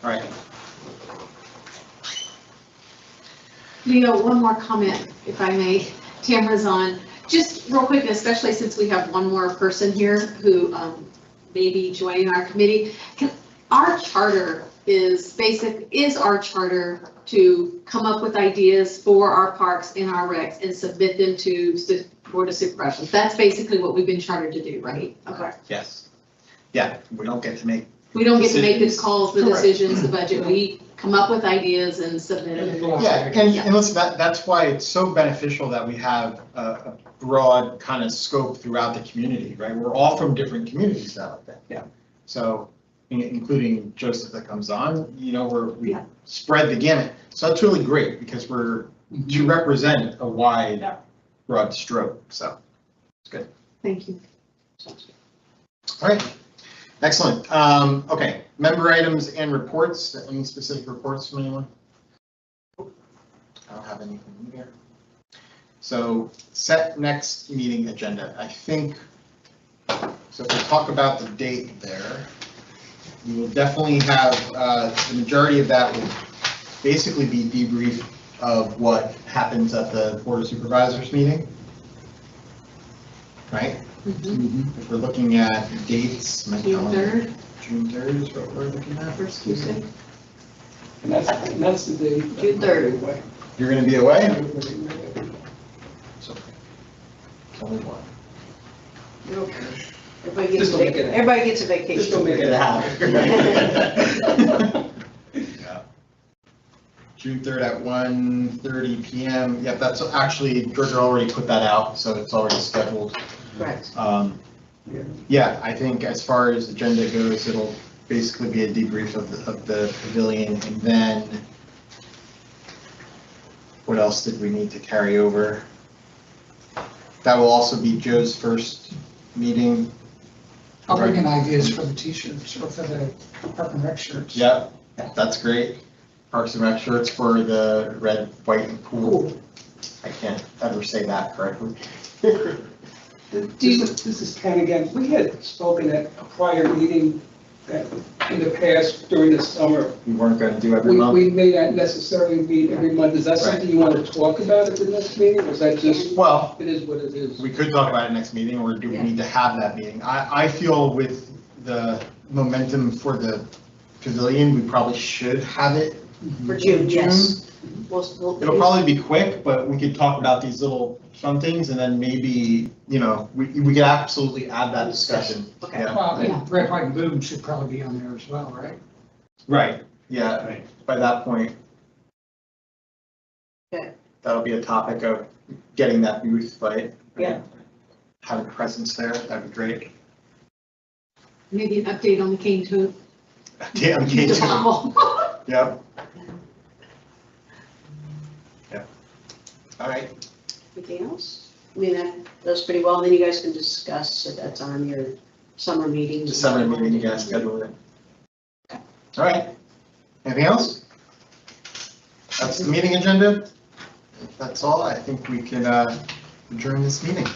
[SPEAKER 10] All right.
[SPEAKER 6] Leo, one more comment, if I may. Tamara's on. Just real quick, especially since we have one more person here who may be joining our committee. Our charter is our charter to come up with ideas for our parks and our recs and submit them to the Board of Supervisors. That's basically what we've been chartered to do, right? Okay.
[SPEAKER 10] Yes. Yeah, we don't get to make.
[SPEAKER 6] We don't get to make the
[SPEAKER 10] decisions.
[SPEAKER 6] calls, the
[SPEAKER 10] Correct.
[SPEAKER 6] decisions, the budget. We come up with ideas and submit them.
[SPEAKER 10] Yeah, and listen, that's why it's so beneficial that we have a broad kind of scope throughout the community, right? We're all from different communities now.
[SPEAKER 9] Yeah.
[SPEAKER 10] So, including Joseph that comes on, you know, we
[SPEAKER 6] Yeah.
[SPEAKER 10] spread the gamut. So that's really great because we're to represent a wide, broad stroke, so it's good.
[SPEAKER 6] Thank you.
[SPEAKER 10] All right, excellent. Okay, member items and reports. Any specific reports from anyone? I don't have anything here. So set next meeting agenda. I think, so if we talk about the date there, we will definitely have, the majority of that will basically be debrief of what happens at the Board of Supervisors meeting. Right? If we're looking at dates, my
[SPEAKER 6] June
[SPEAKER 10] calendar,
[SPEAKER 6] 3rd,
[SPEAKER 10] June 3rd is what we're looking at.
[SPEAKER 6] first Tuesday.
[SPEAKER 9] And that's the day.
[SPEAKER 6] June 3rd.
[SPEAKER 10] You're gonna be away? So, it's only one.
[SPEAKER 3] Everybody
[SPEAKER 9] Just don't make it.
[SPEAKER 3] everybody gets a
[SPEAKER 9] Just
[SPEAKER 3] vacation.
[SPEAKER 9] don't make it out.
[SPEAKER 10] Yeah. June 3rd at 1:30 PM. Yep, that's actually, Georgia already put that out, so it's already scheduled.
[SPEAKER 7] Correct.
[SPEAKER 10] Yeah, I think as far as agenda goes, it'll basically be a debrief of the pavilion, and then what else did we need to carry over? That will also be Joe's first meeting.
[SPEAKER 5] I'll bring in ideas for the t-shirts or for the Park and Rec shirts.
[SPEAKER 10] Yep, that's great. Parks and Rec shirts for the red, white, and pool. I can't ever say that correctly.
[SPEAKER 9] This is Ken again. We had spoken at a prior meeting that in the past during the summer,
[SPEAKER 10] We weren't going to do every month.
[SPEAKER 9] we may not necessarily meet every month. Is that something you want to talk about at the next meeting, or is that just,
[SPEAKER 10] Well,
[SPEAKER 9] it is what it is?
[SPEAKER 10] we could talk about it next meeting, or do we
[SPEAKER 7] Yeah.
[SPEAKER 10] need to have that meeting? I feel with the momentum for the pavilion, we probably should have it.
[SPEAKER 7] For June, yes.
[SPEAKER 10] It'll probably be quick, but we could talk about these little fun things, and then maybe, you know, we could absolutely add that discussion.
[SPEAKER 7] Okay.
[SPEAKER 10] Yeah.
[SPEAKER 5] Well, and Red, White, and Boom should probably be on there as well, right?
[SPEAKER 10] Right, yeah, by that point.
[SPEAKER 7] Okay.
[SPEAKER 10] That'll be a topic of getting that booth, right?
[SPEAKER 7] Yeah.
[SPEAKER 10] Having presence there, that'd be great.
[SPEAKER 6] Maybe an update on the cane toad.
[SPEAKER 10] Yeah, I'm kidding.
[SPEAKER 6] Debacle.
[SPEAKER 10] Yep. Yep. All right.
[SPEAKER 7] Anything else? I mean, that does pretty well, then you guys can discuss if that's on your summer meetings.
[SPEAKER 10] December meeting, you guys schedule it. All right. Anything else? That's the meeting agenda. If that's all, I think we can adjourn this meeting.